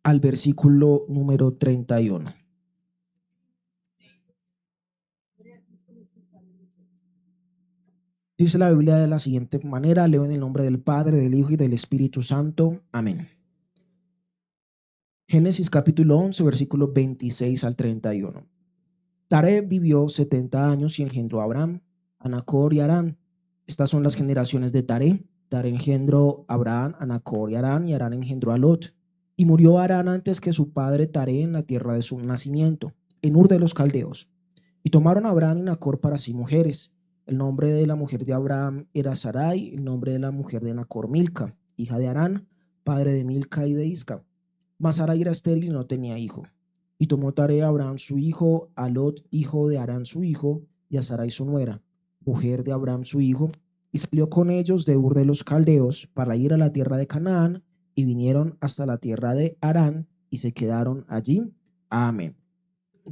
al versículo número 31. Dice la Biblia de la siguiente manera, leo en el nombre del Padre, del Hijo y del Espíritu Santo. Amén. Génesis capítulo 11, versículos 26 al 31. Taré vivió 70 años y engendró a Abraham, a Nacor y a Harán. Estas son las generaciones de Taré. Taré engendró a Abraham, a Nacor y Harán engendró a Lot. Y murió Harán antes que su padre Taré en la tierra de su nacimiento, en Ur de los Caldeos. Y tomaron a Abraham y Nacor para sí mujeres. El nombre de la mujer de Abraham era Sarai, el nombre de la mujer de Nacor Milca, hija de Harán, padre de Milca y de Isca. Mas Sarai era estéril y no tenía hijo. Y tomó Taré a Abraham su hijo, a Lot, hijo de Harán su hijo, y a Sarai su nuera, mujer de Abraham su hijo, y salió con ellos de Ur de los Caldeos para ir a la tierra de Canaán, y vinieron hasta la tierra de Harán, y se quedaron allí. Amén.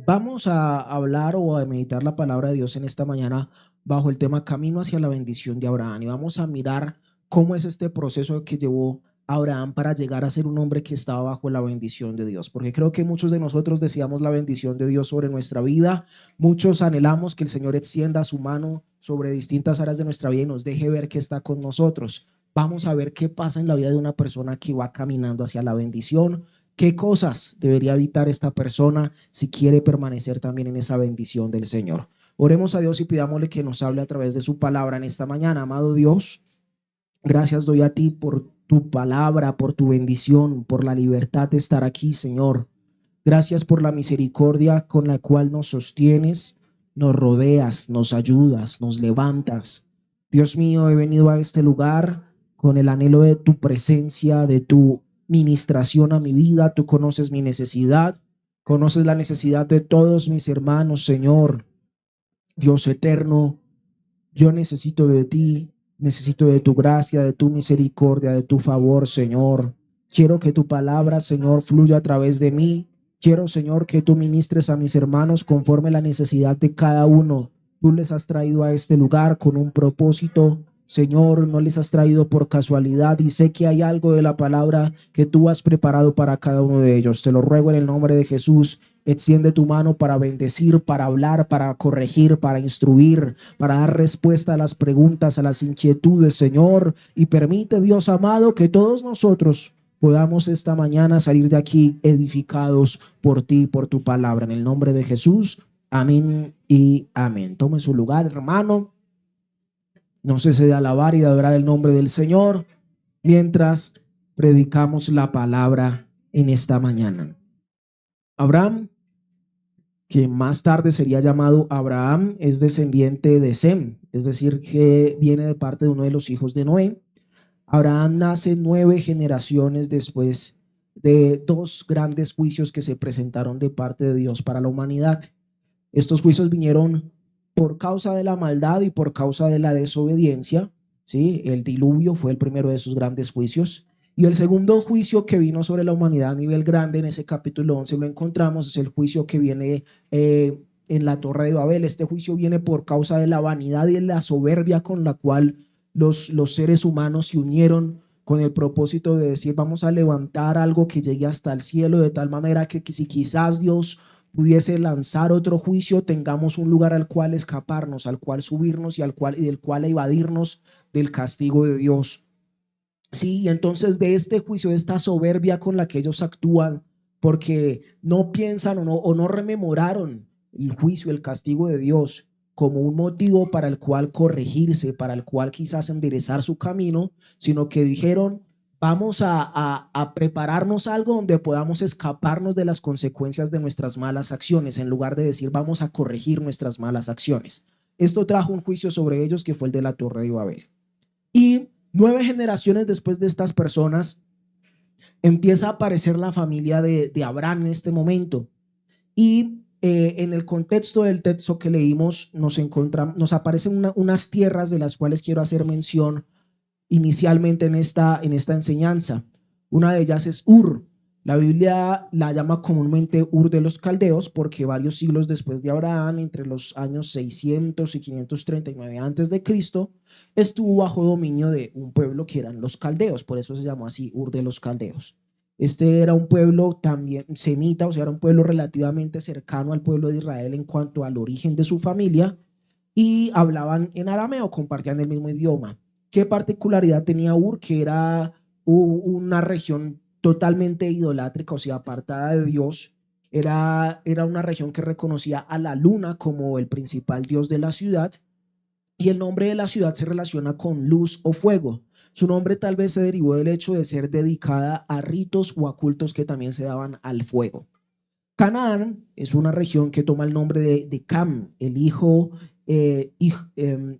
Vamos a hablar o a meditar la palabra de Dios en esta mañana bajo el tema Camino hacia la bendición de Abraham, y vamos a mirar cómo es este proceso que llevó Abraham para llegar a ser un hombre que estaba bajo la bendición de Dios, porque creo que muchos de nosotros deseamos la bendición de Dios sobre nuestra vida, muchos anhelamos que el Señor extienda su mano sobre distintas áreas de nuestra vida y nos deje ver que está con nosotros. Vamos a ver qué pasa en la vida de una persona que va caminando hacia la bendición. ¿Qué cosas debería evitar esta persona si quiere permanecer también en esa bendición del Señor? Oremos a Dios y pidámosle que nos hable a través de su palabra en esta mañana. Amado Dios, gracias doy a ti por tu palabra, por tu bendición, por la libertad de estar aquí, Señor. Gracias por la misericordia con la cual nos sostienes, nos rodeas, nos ayudas, nos levantas. Dios mío, he venido a este lugar con el anhelo de tu presencia, de tu ministración a mi vida. Tú conoces mi necesidad, conoces la necesidad de todos mis hermanos, Señor. Dios eterno, yo necesito de ti, necesito de tu gracia, de tu misericordia, de tu favor, Señor. Quiero que tu palabra, Señor, fluya a través de mí. Quiero, Señor, que tú ministres a mis hermanos conforme a la necesidad de cada uno. Tú les has traído a este lugar con un propósito. Señor, no les has traído por casualidad y sé que hay algo de la palabra que tú has preparado para cada uno de ellos. Te lo ruego en el nombre de Jesús. Extiende tu mano para bendecir, para hablar, para corregir, para instruir, para dar respuesta a las preguntas, a las inquietudes, Señor. Y permite, Dios amado, que todos nosotros podamos esta mañana salir de aquí edificados por ti, por tu palabra. En el nombre de Jesús, amén y amén. Tome su lugar, hermano. No cese de alabar y de adorar el nombre del Señor mientras predicamos la palabra en esta mañana. Abraham, que más tarde sería llamado Abraham, es descendiente de Sem, es decir, que viene de parte de uno de los hijos de Noé. Abraham nace 9 generaciones después de 2 grandes juicios que se presentaron de parte de Dios para la humanidad. Estos juicios vinieron por causa de la maldad y por causa de la desobediencia, ¿sí? El diluvio fue el primero de esos grandes juicios. Y el segundo juicio que vino sobre la humanidad a nivel grande, en ese capítulo 11 lo encontramos, es el juicio que viene en la Torre de Babel. Este juicio viene por causa de la vanidad y de la soberbia con la cual los seres humanos se unieron con el propósito de decir, vamos a levantar algo que llegue hasta el cielo, de tal manera que si quizás Dios pudiese lanzar otro juicio, tengamos un lugar al cual escaparnos, al cual subirnos y del cual evadirnos del castigo de Dios. Sí, y entonces de este juicio, de esta soberbia con la que ellos actúan, porque no piensan o no rememoraron el juicio, el castigo de Dios como un motivo para el cual corregirse, para el cual quizás enderezar su camino, sino que dijeron, vamos a prepararnos algo donde podamos escaparnos de las consecuencias de nuestras malas acciones, en lugar de decir, vamos a corregir nuestras malas acciones. Esto trajo un juicio sobre ellos que fue el de la Torre de Babel. Y 9 generaciones después de estas personas empieza a aparecer la familia de Abraham en este momento. Y en el contexto del texto que leímos nos aparecen unas tierras de las cuales quiero hacer mención inicialmente en esta enseñanza. Una de ellas es Ur. La Biblia la llama comúnmente Ur de los Caldeos porque varios siglos después de Abraham, entre los años 600 y 539 antes de Cristo, estuvo bajo dominio de un pueblo que eran los caldeos, por eso se llamó así Ur de los Caldeos. Este era un pueblo también semita, o sea, era un pueblo relativamente cercano al pueblo de Israel en cuanto al origen de su familia, y hablaban en arameo, compartían el mismo idioma. ¿Qué particularidad tenía Ur? Que era una región totalmente idolátrica, o sea, apartada de Dios. Era una región que reconocía a la luna como el principal dios de la ciudad, y el nombre de la ciudad se relaciona con luz o fuego. Su nombre tal vez se derivó del hecho de ser dedicada a ritos o a cultos que también se daban al fuego. Canaán es una región que toma el nombre de Cam, el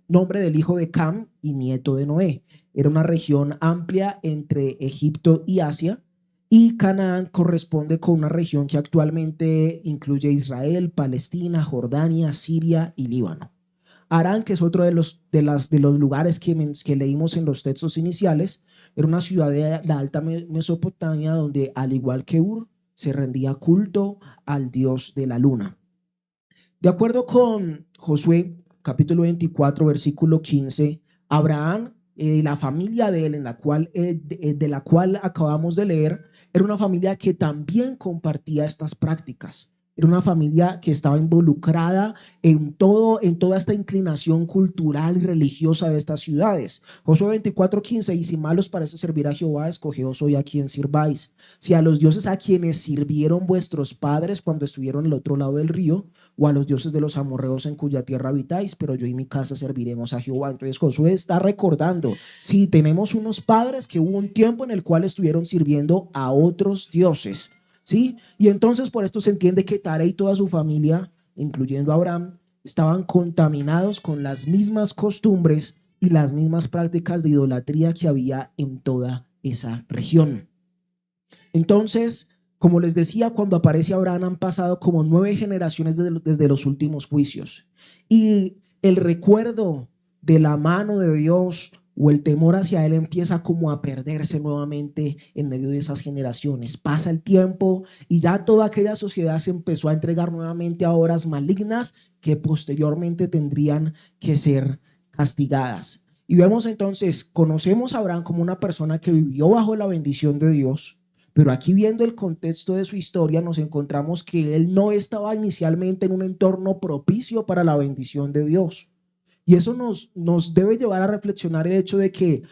nombre del hijo de Cam y nieto de Noé. Era una región amplia entre Egipto y Asia, y Canaán corresponde con una región que actualmente incluye Israel, Palestina, Jordania, Siria y Líbano. Arán, que es otro de los lugares que leímos en los textos iniciales, era una ciudad de la alta Mesopotamia donde, al igual que Ur, se rendía culto al dios de la luna. De acuerdo con Josué, capítulo 24, versículo 15, Abraham, la familia de él, de la cual acabamos de leer, era una familia que también compartía estas prácticas. Era una familia que estaba involucrada en toda esta inclinación cultural y religiosa de estas ciudades. Josué 24:15, y si mal os parece servir a Jehová, escogeos hoy a quien sirváis. Si a los dioses a quienes sirvieron vuestros padres cuando estuvieron al otro lado del río, o a los dioses de los amorreos en cuya tierra habitáis, pero yo y mi casa serviremos a Jehová. Entonces Josué está recordando, sí, tenemos unos padres que hubo un tiempo en el cual estuvieron sirviendo a otros dioses, ¿sí? Y entonces por esto se entiende que Tare y toda su familia, incluyendo a Abraham, estaban contaminados con las mismas costumbres y las mismas prácticas de idolatría que había en toda esa región. Entonces, como les decía, cuando aparece Abraham han pasado como 9 generaciones desde los últimos juicios. Y el recuerdo de la mano de Dios o el temor hacia él empieza como a perderse nuevamente en medio de esas generaciones. Pasa el tiempo y ya toda aquella sociedad se empezó a entregar nuevamente a obras malignas que posteriormente tendrían que ser castigadas. Y vemos entonces, conocemos a Abraham como una persona que vivió bajo la bendición de Dios, pero aquí, viendo el contexto de su historia, nos encontramos que él no estaba inicialmente en un entorno propicio para la bendición de Dios. Y eso nos debe llevar a reflexionar el hecho de que,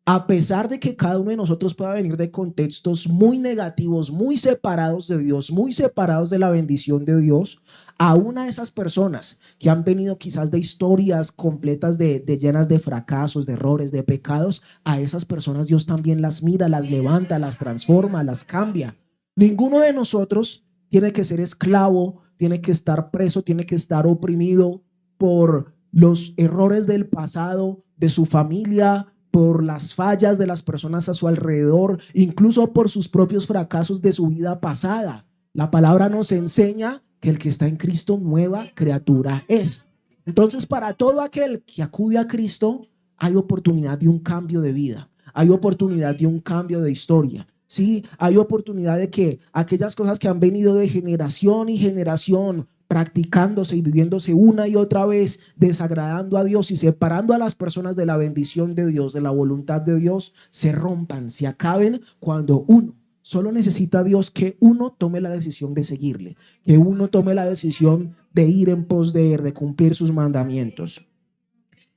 a pesar de que cada uno de nosotros pueda venir de contextos muy negativos, muy separados de Dios, muy separados de la bendición de Dios, aún a esas personas que han venido quizás de historias completas de llenas de fracasos, de errores, de pecados, a esas personas Dios también las mira, las levanta, las transforma, las cambia. Ninguno de nosotros tiene que ser esclavo, tiene que estar preso, tiene que estar oprimido por los errores del pasado, de su familia, por las fallas de las personas a su alrededor, incluso por sus propios fracasos de su vida pasada. La palabra nos enseña que el que está en Cristo, nueva criatura es. Entonces, para todo aquel que acude a Cristo, hay oportunidad de un cambio de vida, hay oportunidad de un cambio de historia. Sí, hay oportunidad de que aquellas cosas que han venido de generación y generación, practicándose y viviéndose una y otra vez, desagradando a Dios y separando a las personas de la bendición de Dios, de la voluntad de Dios, se rompan, se acaben cuando uno solo necesita a Dios, que uno tome la decisión de seguirle, que uno tome la decisión de ir en pos de él, de cumplir sus mandamientos.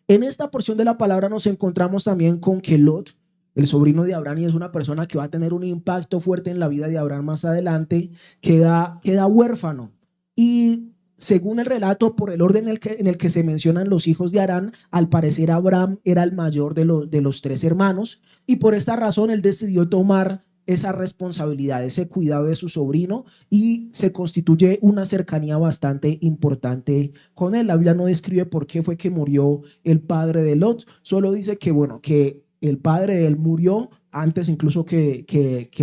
En esta porción de la palabra nos encontramos también con que Lot, el sobrino de Abraham, y es una persona que va a tener un impacto fuerte en la vida de Abraham más adelante, queda huérfano. Y según el relato, por el orden en el que se mencionan los hijos de Abraham, al parecer Abraham era el mayor de los 3 hermanos, y por esta razón él decidió tomar esa responsabilidad, ese cuidado de su sobrino, y se constituye una cercanía bastante importante con él. La Biblia no describe por qué fue que murió el padre de Lot, solo dice que, bueno, que el padre de él murió antes incluso que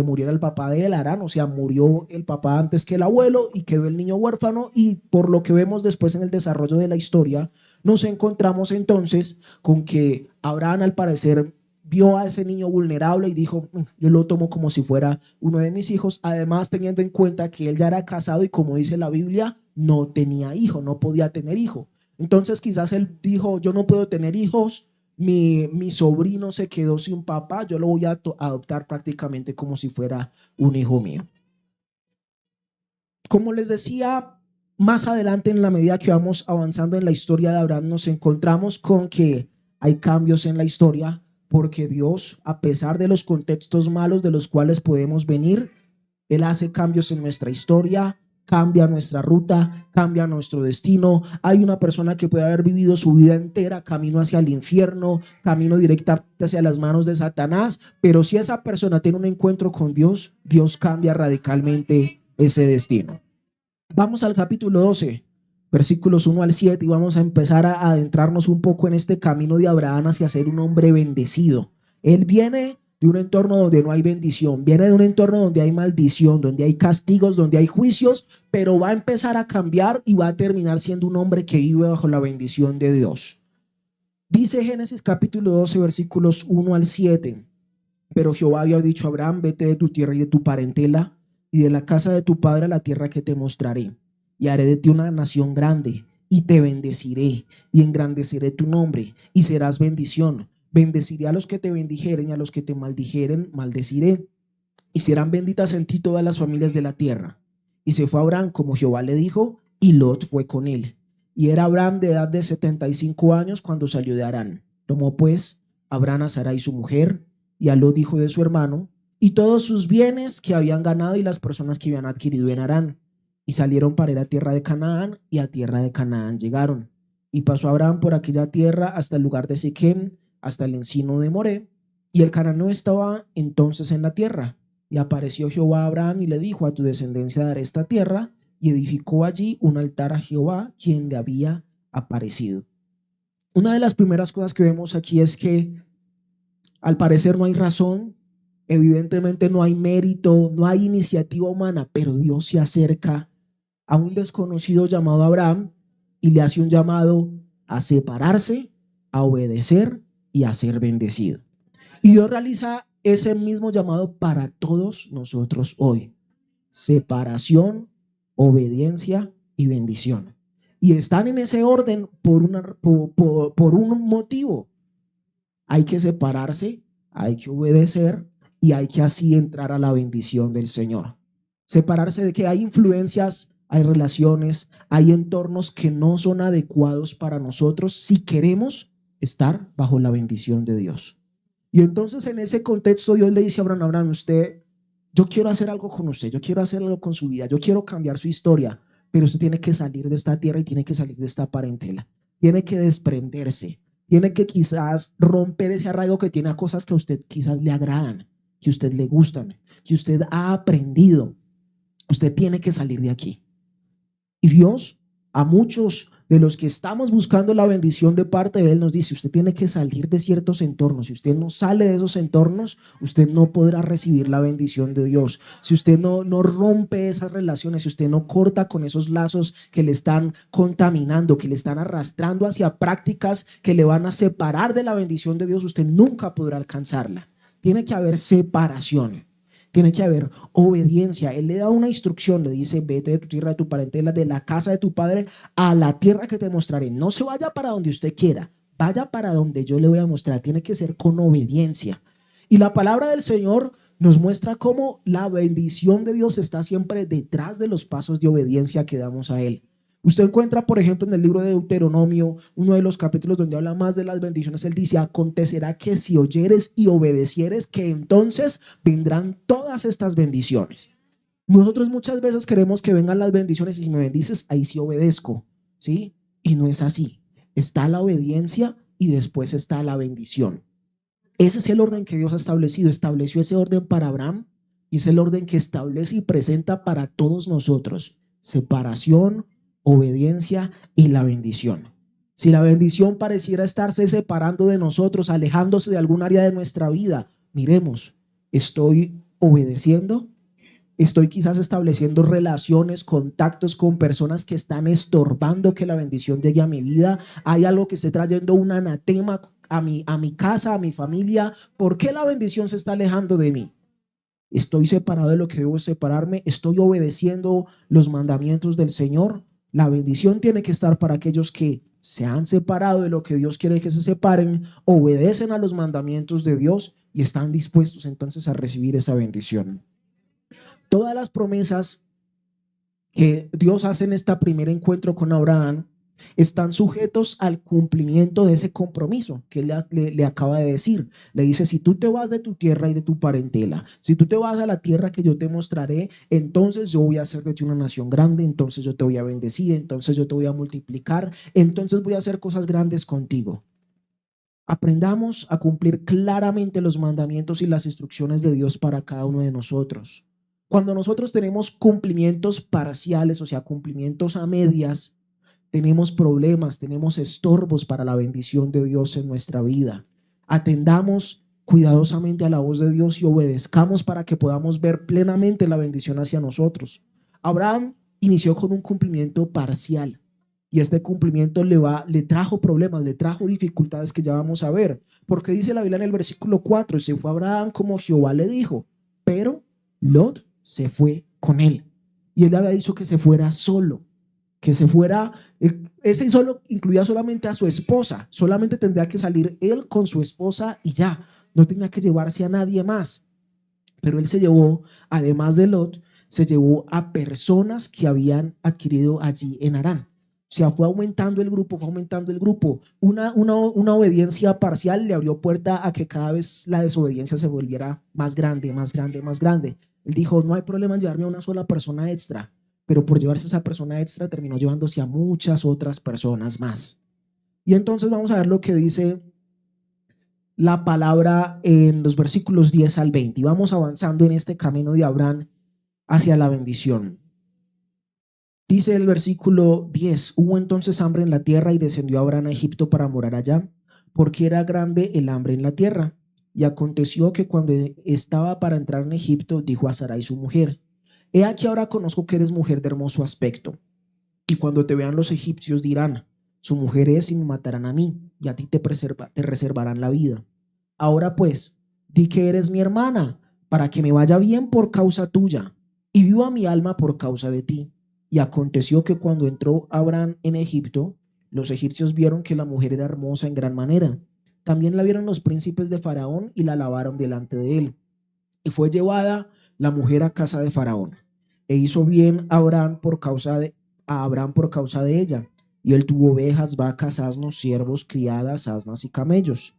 muriera el papá de él, Harán, o sea, murió el papá antes que el abuelo y quedó el niño huérfano, y por lo que vemos después en el desarrollo de la historia, nos encontramos entonces con que Abraham, al parecer, vio a ese niño vulnerable y dijo, yo lo tomo como si fuera uno de mis hijos, además teniendo en cuenta que él ya era casado y, como dice la Biblia, no tenía hijo, no podía tener hijo. Entonces quizás él dijo, yo no puedo tener hijos, mi sobrino se quedó sin papá, yo lo voy a adoptar prácticamente como si fuera un hijo mío. Como les decía, más adelante en la medida que vamos avanzando en la historia de Abraham, nos encontramos con que hay cambios en la historia, porque Dios, a pesar de los contextos malos de los cuales podemos venir, Él hace cambios en nuestra historia, cambia nuestra ruta, cambia nuestro destino. Hay una persona que puede haber vivido su vida entera camino hacia el infierno, camino directamente hacia las manos de Satanás, pero si esa persona tiene un encuentro con Dios, Dios cambia radicalmente ese destino. Vamos al capítulo 12, versículos 1 al 7, y vamos a empezar a adentrarnos un poco en este camino de Abraham hacia ser un hombre bendecido. Él viene de un entorno donde no hay bendición, viene de un entorno donde hay maldición, donde hay castigos, donde hay juicios, pero va a empezar a cambiar y va a terminar siendo un hombre que vive bajo la bendición de Dios. Dice Génesis capítulo 12, versículos 1 al 7, pero Jehová había dicho a Abraham, vete de tu tierra y de tu parentela y de la casa de tu padre a la tierra que te mostraré, y haré de ti una nación grande, y te bendeciré, y engrandeceré tu nombre, y serás bendición. Bendeciré a los que te bendijeren, y a los que te maldijeren, maldeciré, y serán benditas en ti todas las familias de la tierra. Y se fue Abraham como Jehová le dijo, y Lot fue con él. Y era Abraham de edad de 75 años cuando salió de Harán. Tomó pues Abraham a Sarai su mujer, y a Lot hijo de su hermano, y todos sus bienes que habían ganado y las personas que habían adquirido en Harán, y salieron para ir a tierra de Canaán, y a tierra de Canaán llegaron. Y pasó Abraham por aquella tierra hasta el lugar de Siquem, hasta el encino de Moré, y el cananeo estaba entonces en la tierra. Y apareció Jehová a Abraham y le dijo, a tu descendencia daré esta tierra, y edificó allí un altar a Jehová, quien le había aparecido. Una de las primeras cosas que vemos aquí es que al parecer no hay razón, evidentemente no hay mérito, no hay iniciativa humana, pero Dios se acerca a un desconocido llamado Abraham y le hace un llamado a separarse, a obedecer y a ser bendecido. Y Dios realiza ese mismo llamado para todos nosotros hoy: separación, obediencia y bendición. Y están en ese orden por un motivo. Hay que separarse, hay que obedecer y hay que así entrar a la bendición del Señor. Separarse de que hay influencias, hay relaciones, hay entornos que no son adecuados para nosotros si queremos estar bajo la bendición de Dios. Y entonces en ese contexto Dios le dice a Abraham, yo quiero hacer algo con usted, yo quiero hacer algo con su vida, yo quiero cambiar su historia, pero usted tiene que salir de esta tierra y tiene que salir de esta parentela, tiene que desprenderse, tiene que quizás romper ese arraigo que tiene a cosas que a usted quizás le agradan, que a usted le gustan, que usted ha aprendido. Usted tiene que salir de aquí. Y Dios, a muchos de los que estamos buscando la bendición de parte de Él, nos dice, usted tiene que salir de ciertos entornos. Si usted no sale de esos entornos, usted no podrá recibir la bendición de Dios. Si usted no rompe esas relaciones, si usted no corta con esos lazos que le están contaminando, que le están arrastrando hacia prácticas que le van a separar de la bendición de Dios, usted nunca podrá alcanzarla. Tiene que haber separación. Tiene que haber obediencia. Él le da una instrucción, le dice, vete de tu tierra, de tu parentela, de la casa de tu padre, a la tierra que te mostraré. No se vaya para donde usted quiera, vaya para donde yo le voy a mostrar. Tiene que ser con obediencia. Y la palabra del Señor nos muestra cómo la bendición de Dios está siempre detrás de los pasos de obediencia que damos a Él. Usted encuentra, por ejemplo, en el libro de Deuteronomio, uno de los capítulos donde habla más de las bendiciones, él dice, acontecerá que si oyeres y obedecieres, que entonces vendrán todas estas bendiciones. Nosotros muchas veces queremos que vengan las bendiciones y si me bendices, ahí sí obedezco, ¿sí? Y no es así. Está la obediencia y después está la bendición. Ese es el orden que Dios ha establecido. Estableció ese orden para Abraham y es el orden que establece y presenta para todos nosotros. Separación, obediencia y la bendición. Si la bendición pareciera estarse separando de nosotros, alejándose de algún área de nuestra vida, miremos, ¿estoy obedeciendo? ¿Estoy quizás estableciendo relaciones, contactos con personas que están estorbando que la bendición llegue a mi vida? ¿Hay algo que esté trayendo un anatema a mi casa, a mi familia? ¿Por qué la bendición se está alejando de mí? ¿Estoy separado de lo que debo separarme? ¿Estoy obedeciendo los mandamientos del Señor? La bendición tiene que estar para aquellos que se han separado de lo que Dios quiere que se separen, obedecen a los mandamientos de Dios y están dispuestos entonces a recibir esa bendición. Todas las promesas que Dios hace en este primer encuentro con Abraham están sujetos al cumplimiento de ese compromiso que él le acaba de decir. Le dice, si tú te vas de tu tierra y de tu parentela, si tú te vas a la tierra que yo te mostraré, entonces yo voy a hacer de ti una nación grande, entonces yo te voy a bendecir, entonces yo te voy a multiplicar, entonces voy a hacer cosas grandes contigo. Aprendamos a cumplir claramente los mandamientos y las instrucciones de Dios para cada uno de nosotros. Cuando nosotros tenemos cumplimientos parciales, o sea, cumplimientos a medias, tenemos problemas, tenemos estorbos para la bendición de Dios en nuestra vida. Atendamos cuidadosamente a la voz de Dios y obedezcamos para que podamos ver plenamente la bendición hacia nosotros. Abraham inició con un cumplimiento parcial y este cumplimiento le trajo problemas, le trajo dificultades que ya vamos a ver. Porque dice la Biblia en el versículo 4, se fue Abraham como Jehová le dijo, pero Lot se fue con él. Y él había dicho que se fuera solo, que se fuera, ese solo incluía solamente a su esposa, solamente tendría que salir él con su esposa y ya, no tenía que llevarse a nadie más. Pero él se llevó, además de Lot, se llevó a personas que habían adquirido allí en Harán. O sea, fue aumentando el grupo, fue aumentando el grupo. Una obediencia parcial le abrió puerta a que cada vez la desobediencia se volviera más grande, más grande, más grande. Él dijo, no hay problema en llevarme a una sola persona extra, pero por llevarse a esa persona extra terminó llevándose a muchas otras personas más. Y entonces vamos a ver lo que dice la palabra en los versículos 10 al 20 y vamos avanzando en este camino de Abraham hacia la bendición. Dice el versículo 10, hubo entonces hambre en la tierra y descendió Abraham a Egipto para morar allá, porque era grande el hambre en la tierra. Y aconteció que cuando estaba para entrar en Egipto, dijo a Sarai su mujer, he aquí ahora conozco que eres mujer de hermoso aspecto, y cuando te vean los egipcios dirán, su mujer es y me matarán a mí, y a ti te reservarán la vida. Ahora pues, di que eres mi hermana, para que me vaya bien por causa tuya, y viva mi alma por causa de ti. Y aconteció que cuando entró Abraham en Egipto, los egipcios vieron que la mujer era hermosa en gran manera. También la vieron los príncipes de Faraón y la alabaron delante de él. Y fue llevada la mujer a casa de Faraón. E hizo bien a Abraham por causa de ella. Y él tuvo ovejas, vacas, asnos, siervos, criadas, asnas y camellos.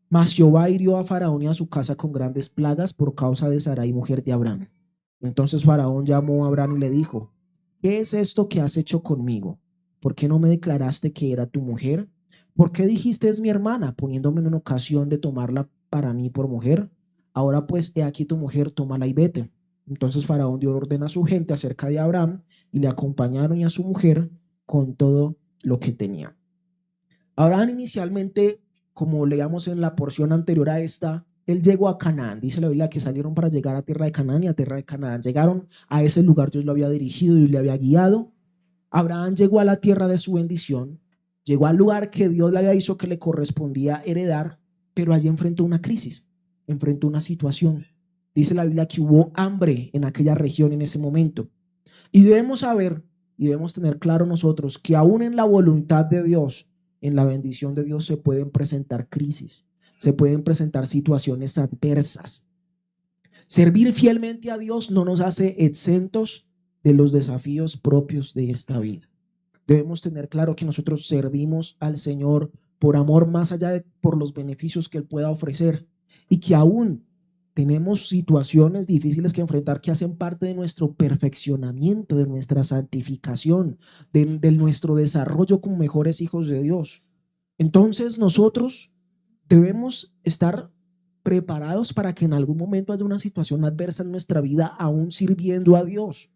Mas Jehová hirió a Faraón y a su casa con grandes plagas por causa de Sarai, mujer de Abraham. Entonces Faraón llamó a Abraham y le dijo, ¿qué es esto que has hecho conmigo? ¿Por qué no me declaraste que era tu mujer? ¿Por qué dijiste es mi hermana, poniéndome en ocasión de tomarla para mí por mujer? Ahora pues, he aquí tu mujer, tómala y vete. Entonces Faraón dio orden a su gente acerca de Abraham y le acompañaron y a su mujer con todo lo que tenía. Abraham inicialmente, como leíamos en la porción anterior a esta, él llegó a Canaán. Dice la Biblia que salieron para llegar a tierra de Canaán y a tierra de Canaán. Llegaron a ese lugar, Dios lo había dirigido y le había guiado. Abraham llegó a la tierra de su bendición, llegó al lugar que Dios le había dicho que le correspondía heredar, pero allí enfrentó una crisis, enfrentó una situación. Dice la Biblia que hubo hambre en aquella región en ese momento. Y debemos saber y debemos tener claro nosotros que aún en la voluntad de Dios, en la bendición de Dios se pueden presentar crisis, se pueden presentar situaciones adversas. Servir fielmente a Dios no nos hace exentos de los desafíos propios de esta vida. Debemos tener claro que nosotros servimos al Señor por amor más allá de por los beneficios que Él pueda ofrecer y que aún tenemos situaciones difíciles que enfrentar que hacen parte de nuestro perfeccionamiento, de nuestra santificación, de nuestro desarrollo como mejores hijos de Dios. Entonces nosotros debemos estar preparados para que en algún momento haya una situación adversa en nuestra vida aún sirviendo a Dios.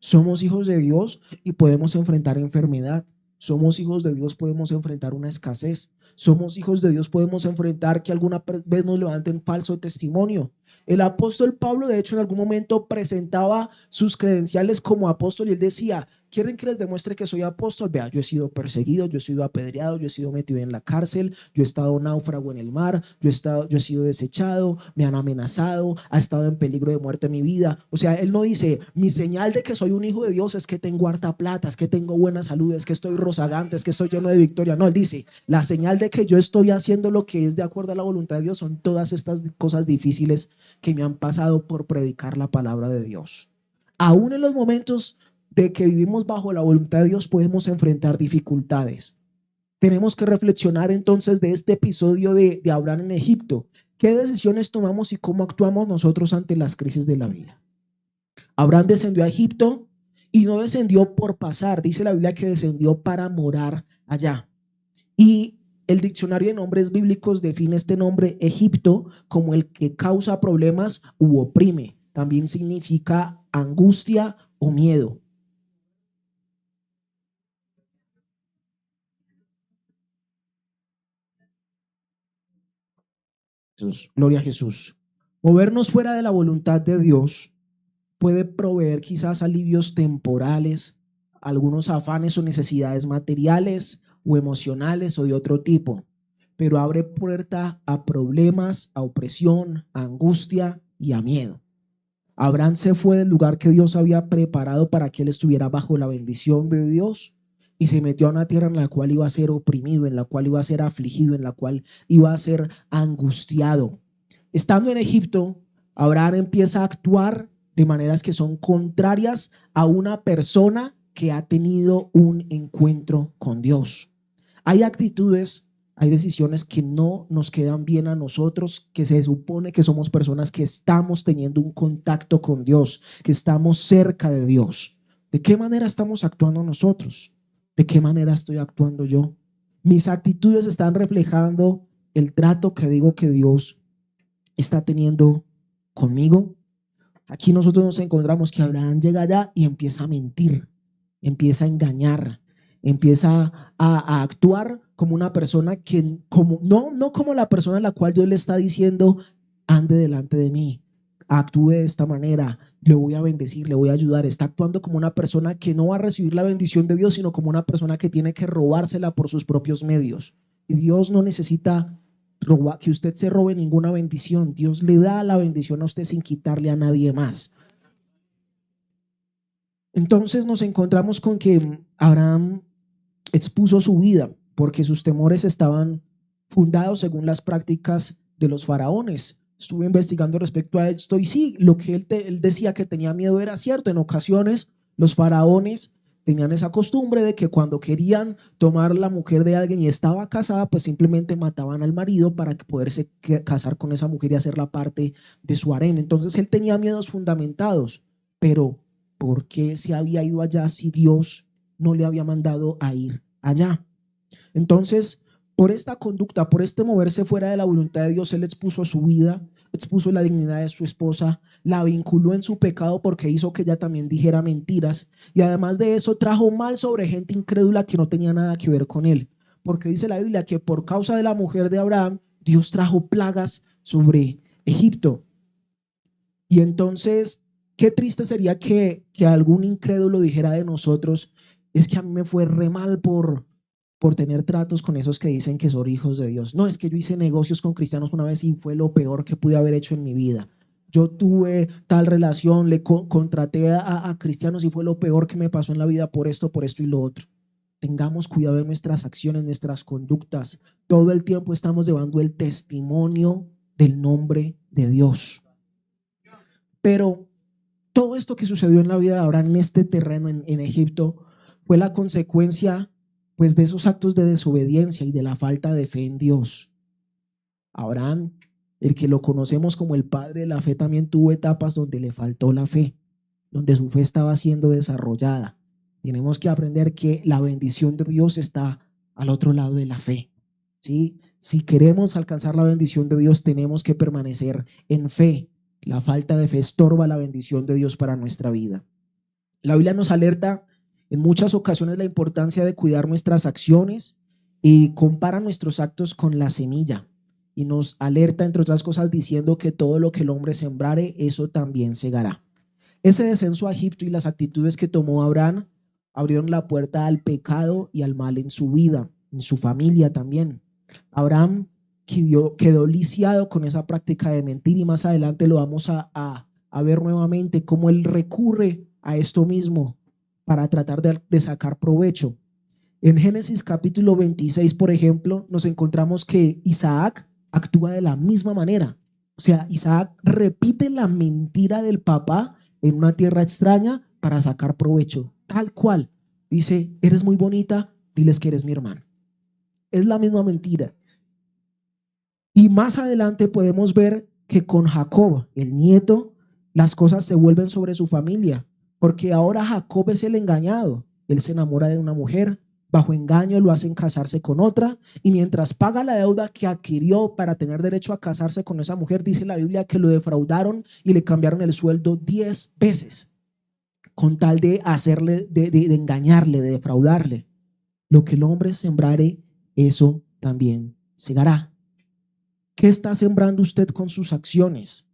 Somos hijos de Dios y podemos enfrentar enfermedad. Somos hijos de Dios, podemos enfrentar una escasez. Somos hijos de Dios, podemos enfrentar que alguna vez nos levanten falso testimonio. El apóstol Pablo, de hecho, en algún momento presentaba sus credenciales como apóstol y él decía, ¿Quieren que les demuestre que soy apóstol? Vea, yo he sido perseguido, yo he sido apedreado, yo he sido metido en la cárcel, yo he estado náufrago en el mar, yo he sido desechado, me han amenazado, ha estado en peligro de muerte mi vida. O sea, él no dice, mi señal de que soy un hijo de Dios es que tengo harta plata, es que tengo buena salud, es que estoy rozagante, es que estoy lleno de victoria. No, él dice, la señal de que yo estoy haciendo lo que es de acuerdo a la voluntad de Dios son todas estas cosas difíciles que me han pasado por predicar la palabra de Dios. Aún en los momentos de que vivimos bajo la voluntad de Dios podemos enfrentar dificultades. Tenemos que reflexionar entonces de este episodio de Abraham en Egipto. ¿Qué decisiones tomamos y cómo actuamos nosotros ante las crisis de la vida? Abraham descendió a Egipto y no descendió por pasar. Dice la Biblia que descendió para morar allá. Y el diccionario de nombres bíblicos define este nombre Egipto como el que causa problemas u oprime. También significa angustia o miedo. Jesús, gloria a Jesús. Movernos fuera de la voluntad de Dios puede proveer quizás alivios temporales, algunos afanes o necesidades materiales o emocionales o de otro tipo, pero abre puerta a problemas, a opresión, a angustia y a miedo. Abraham se fue del lugar que Dios había preparado para que él estuviera bajo la bendición de Dios y se metió a una tierra en la cual iba a ser oprimido, en la cual iba a ser afligido, en la cual iba a ser angustiado. Estando en Egipto, Abraham empieza a actuar de maneras que son contrarias a una persona que ha tenido un encuentro con Dios. Hay actitudes, hay decisiones que no nos quedan bien a nosotros, que se supone que somos personas que estamos teniendo un contacto con Dios, que estamos cerca de Dios. ¿De qué manera estamos actuando nosotros? ¿De qué manera estoy actuando yo? Mis actitudes están reflejando el trato que digo que Dios está teniendo conmigo. Aquí nosotros nos encontramos que Abraham llega allá y empieza a mentir, empieza a engañar, empieza a actuar como una persona que, no como la persona a la cual Dios le está diciendo, ande delante de mí, actúe de esta manera, le voy a bendecir, le voy a ayudar. Está actuando como una persona que no va a recibir la bendición de Dios, sino como una persona que tiene que robársela por sus propios medios. Y Dios no necesita que usted se robe ninguna bendición. Dios le da la bendición a usted sin quitarle a nadie más. Entonces nos encontramos con que Abraham expuso su vida porque sus temores estaban fundados según las prácticas de los faraones. Estuve investigando respecto a esto y sí, lo que él decía que tenía miedo era cierto. En ocasiones los faraones tenían esa costumbre de que cuando querían tomar la mujer de alguien y estaba casada, pues simplemente mataban al marido para poderse casar con esa mujer y hacerla parte de su harén. Entonces él tenía miedos fundamentados, pero ¿por qué se había ido allá si Dios no le había mandado a ir allá? Entonces, por esta conducta, por este moverse fuera de la voluntad de Dios, él expuso su vida, expuso la dignidad de su esposa, la vinculó en su pecado porque hizo que ella también dijera mentiras y además de eso trajo mal sobre gente incrédula que no tenía nada que ver con él, porque dice la Biblia que por causa de la mujer de Abraham, Dios trajo plagas sobre Egipto. Y entonces, qué triste sería que algún incrédulo dijera de nosotros, es que a mí me fue re mal por tener tratos con esos que dicen que son hijos de Dios. No, es que yo hice negocios con cristianos una vez y fue lo peor que pude haber hecho en mi vida. Yo tuve tal relación, le contraté a cristianos y fue lo peor que me pasó en la vida por esto y lo otro. Tengamos cuidado de nuestras acciones, nuestras conductas. Todo el tiempo estamos llevando el testimonio del nombre de Dios. Pero todo esto que sucedió en la vida de Abraham en este terreno en Egipto fue la consecuencia pues de esos actos de desobediencia y de la falta de fe en Dios. Abraham, el que lo conocemos como el padre de la fe, también tuvo etapas donde le faltó la fe, donde su fe estaba siendo desarrollada. Tenemos que aprender que la bendición de Dios está al otro lado de la fe, ¿sí? Si queremos alcanzar la bendición de Dios, tenemos que permanecer en fe. La falta de fe estorba la bendición de Dios para nuestra vida. La Biblia nos alerta en muchas ocasiones la importancia de cuidar nuestras acciones y compara nuestros actos con la semilla y nos alerta, entre otras cosas, diciendo que todo lo que el hombre sembrare, eso también segará. Ese descenso a Egipto y las actitudes que tomó Abraham abrieron la puerta al pecado y al mal en su vida, en su familia también. Abraham quedó lisiado con esa práctica de mentir y más adelante lo vamos a ver nuevamente cómo él recurre a esto mismo para tratar de sacar provecho. En Génesis capítulo 26, por ejemplo, nos encontramos que Isaac actúa de la misma manera. O sea, Isaac repite la mentira del papá en una tierra extraña para sacar provecho, tal cual. Dice, eres muy bonita, diles que eres mi hermano. Es la misma mentira. Y más adelante podemos ver que con Jacob, el nieto, las cosas se vuelven sobre su familia, porque ahora Jacob es el engañado. Él se enamora de una mujer, bajo engaño lo hacen casarse con otra, y mientras paga la deuda que adquirió para tener derecho a casarse con esa mujer, dice la Biblia que lo defraudaron y le cambiaron el sueldo 10 veces, con tal de hacerle, de engañarle, de defraudarle. Lo que el hombre sembrare, eso también segará. ¿Qué está sembrando usted con sus acciones?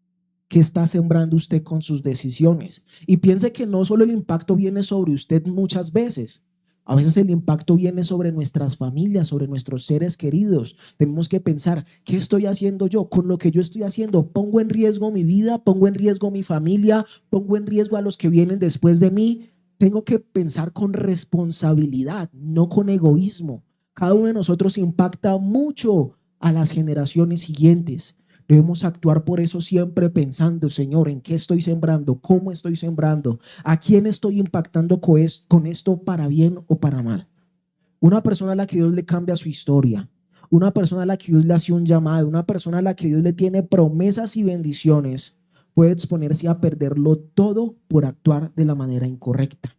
¿Qué está sembrando usted con sus decisiones? Y piense que no solo el impacto viene sobre usted muchas veces. A veces el impacto viene sobre nuestras familias, sobre nuestros seres queridos. Tenemos que pensar, ¿qué estoy haciendo yo? Con lo que yo estoy haciendo, ¿pongo en riesgo mi vida? ¿Pongo en riesgo mi familia? ¿Pongo en riesgo a los que vienen después de mí? Tengo que pensar con responsabilidad, no con egoísmo. Cada uno de nosotros impacta mucho a las generaciones siguientes. Debemos actuar por eso siempre pensando, Señor, ¿en qué estoy sembrando? ¿Cómo estoy sembrando? ¿A quién estoy impactando con esto para bien o para mal? Una persona a la que Dios le cambia su historia, una persona a la que Dios le hace un llamado, una persona a la que Dios le tiene promesas y bendiciones, puede exponerse a perderlo todo por actuar de la manera incorrecta.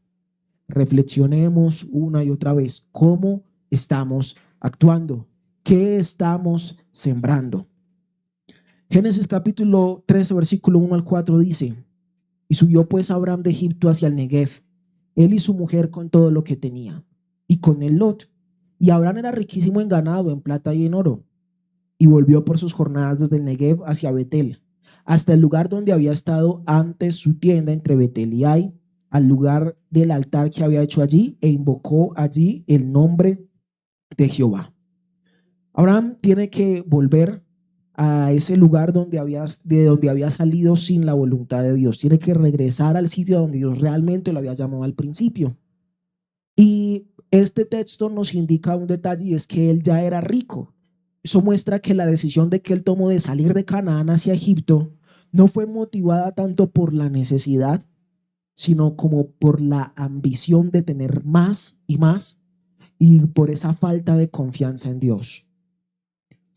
Reflexionemos una y otra vez cómo estamos actuando, qué estamos sembrando. Génesis capítulo 13, versículo 1 al 4 dice: y subió pues Abraham de Egipto hacia el Negev, él y su mujer con todo lo que tenía, y con él Lot. Y Abraham era riquísimo en ganado, en plata y en oro. Y volvió por sus jornadas desde el Negev hacia Betel, hasta el lugar donde había estado antes su tienda entre Betel y Ai, al lugar del altar que había hecho allí, e invocó allí el nombre de Jehová. Abraham tiene que volver a ese lugar de donde había salido sin la voluntad de Dios. Tiene que regresar al sitio donde Dios realmente lo había llamado al principio. Y este texto nos indica un detalle, y es que él ya era rico. Eso muestra que la decisión de que él tomó de salir de Canaán hacia Egipto no fue motivada tanto por la necesidad, sino como por la ambición de tener más y por esa falta de confianza en Dios.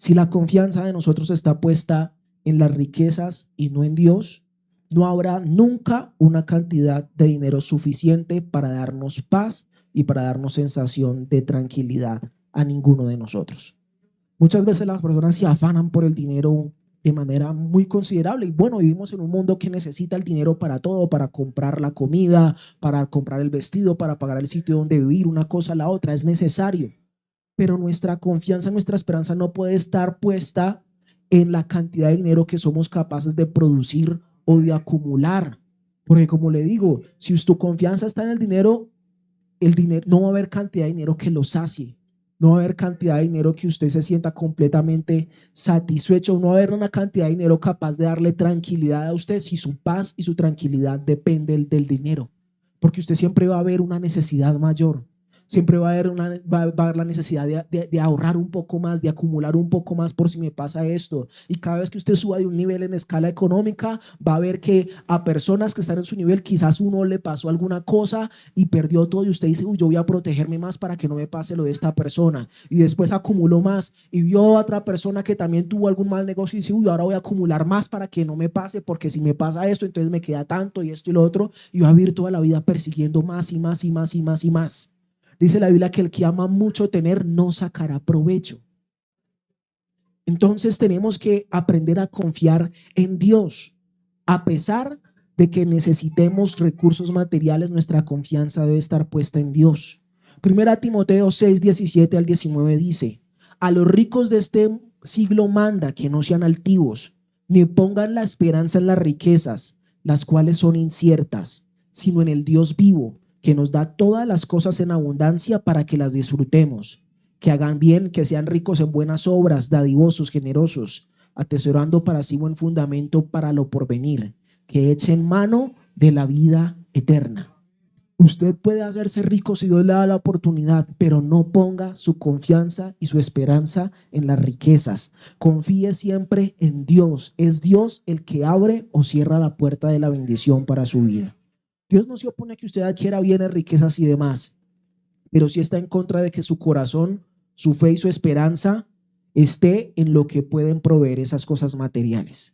Si la confianza de nosotros está puesta en las riquezas y no en Dios, no habrá nunca una cantidad de dinero suficiente para darnos paz y para darnos sensación de tranquilidad a ninguno de nosotros. Muchas veces las personas se afanan por el dinero de manera muy considerable y bueno, vivimos en un mundo que necesita el dinero para todo, para comprar la comida, para comprar el vestido, para pagar el sitio donde vivir, una cosa a la otra, es necesario. Pero nuestra confianza, nuestra esperanza no puede estar puesta en la cantidad de dinero que somos capaces de producir o de acumular. Porque como le digo, si tu confianza está en el dinero no va a haber cantidad de dinero que lo sacie. No va a haber cantidad de dinero que usted se sienta completamente satisfecho. No va a haber una cantidad de dinero capaz de darle tranquilidad a usted si su paz y su tranquilidad dependen del dinero. Porque usted siempre va a ver una necesidad mayor. Siempre va a haber la necesidad de ahorrar un poco más, de acumular un poco más por si me pasa esto. Y cada vez que usted suba de un nivel en escala económica, va a ver que a personas que están en su nivel, quizás uno le pasó alguna cosa y perdió todo y usted dice, uy, yo voy a protegerme más para que no me pase lo de esta persona. Y después acumuló más y vio a otra persona que también tuvo algún mal negocio y dice, uy, ahora voy a acumular más para que no me pase, porque si me pasa esto, entonces me queda tanto y esto y lo otro. Y va a vivir toda la vida persiguiendo más y más y más y más y más. Dice la Biblia que el que ama mucho tener no sacará provecho. Entonces tenemos que aprender a confiar en Dios. A pesar de que necesitemos recursos materiales, nuestra confianza debe estar puesta en Dios. Primera Timoteo 6, 17 al 19 dice: a los ricos de este siglo manda que no sean altivos, ni pongan la esperanza en las riquezas, las cuales son inciertas, sino en el Dios vivo, que nos da todas las cosas en abundancia para que las disfrutemos, que hagan bien, que sean ricos en buenas obras, dadivosos, generosos, atesorando para sí buen fundamento para lo porvenir, que echen mano de la vida eterna. Usted puede hacerse rico si Dios le da la oportunidad, pero no ponga su confianza y su esperanza en las riquezas. Confíe siempre en Dios. Es Dios el que abre o cierra la puerta de la bendición para su vida. Dios no se opone a que usted adquiera bienes, riquezas y demás, pero sí está en contra de que su corazón, su fe y su esperanza esté en lo que pueden proveer esas cosas materiales.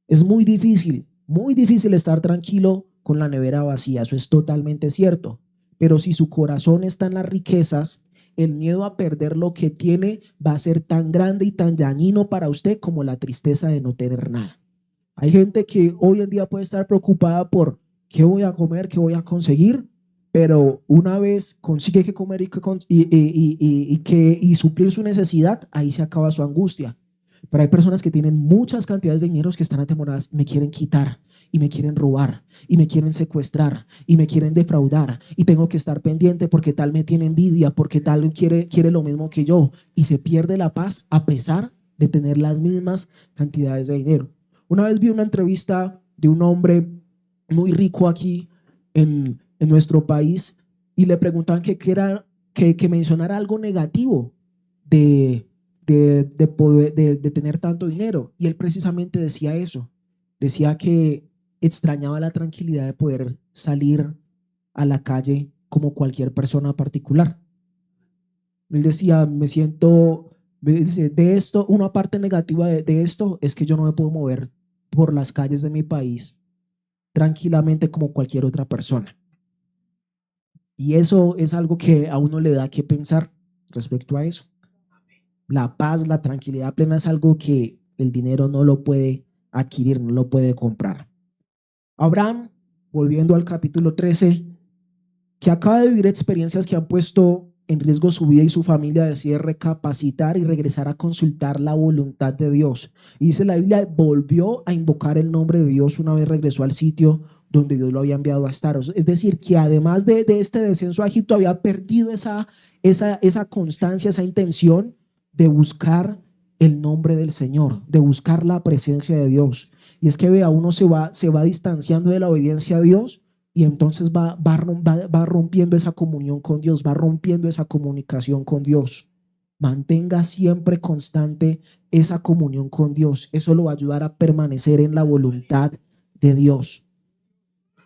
Es muy difícil estar tranquilo con la nevera vacía, eso es totalmente cierto. Pero si su corazón está en las riquezas, el miedo a perder lo que tiene va a ser tan grande y tan dañino para usted como la tristeza de no tener nada. Hay gente que hoy en día puede estar preocupada por qué voy a comer, qué voy a conseguir, pero una vez consigue que comer y suplir su necesidad, ahí se acaba su angustia. Pero hay personas que tienen muchas cantidades de dinero que están atemoradas, me quieren quitar y me quieren robar y me quieren secuestrar y me quieren defraudar y tengo que estar pendiente porque tal me tiene envidia, porque tal quiere lo mismo que yo y se pierde la paz a pesar de tener las mismas cantidades de dinero. Una vez vi una entrevista de un hombre muy rico aquí en nuestro país y le preguntaban que mencionara algo negativo de tener tanto dinero. Y él precisamente decía eso, decía que extrañaba la tranquilidad de poder salir a la calle como cualquier persona particular. Él decía, de esto, una parte negativa de esto es que yo no me puedo mover por las calles de mi país tranquilamente como cualquier otra persona. Y eso es algo que a uno le da que pensar respecto a eso. La paz, la tranquilidad plena es algo que el dinero no lo puede adquirir, no lo puede comprar. Abraham, volviendo al capítulo 13, que acaba de vivir experiencias que han puesto en riesgo su vida y su familia, decide recapacitar y regresar a consultar la voluntad de Dios. Y dice la Biblia, volvió a invocar el nombre de Dios una vez regresó al sitio donde Dios lo había enviado a estar. Es decir, que además de este descenso a Egipto, había perdido esa constancia, esa intención de buscar el nombre del Señor, de buscar la presencia de Dios. Y es que vea, uno se va distanciando de la obediencia a Dios y entonces va rompiendo esa comunión con Dios, va rompiendo esa comunicación con Dios. Mantenga siempre constante esa comunión con Dios. Eso lo va a ayudar a permanecer en la voluntad de Dios.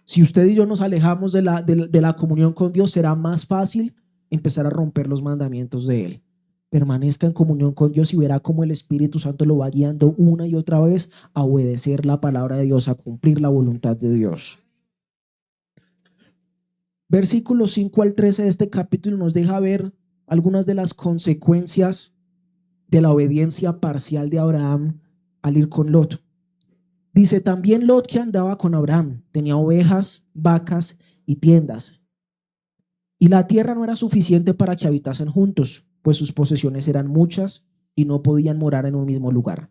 Si usted y yo nos alejamos de la comunión con Dios, será más fácil empezar a romper los mandamientos de Él. Permanezca en comunión con Dios y verá cómo el Espíritu Santo lo va guiando una y otra vez a obedecer la palabra de Dios, a cumplir la voluntad de Dios. Versículos 5 al 13 de este capítulo nos deja ver algunas de las consecuencias de la obediencia parcial de Abraham al ir con Lot. Dice, también Lot, que andaba con Abraham, tenía ovejas, vacas y tiendas. Y la tierra no era suficiente para que habitasen juntos, pues sus posesiones eran muchas y no podían morar en un mismo lugar.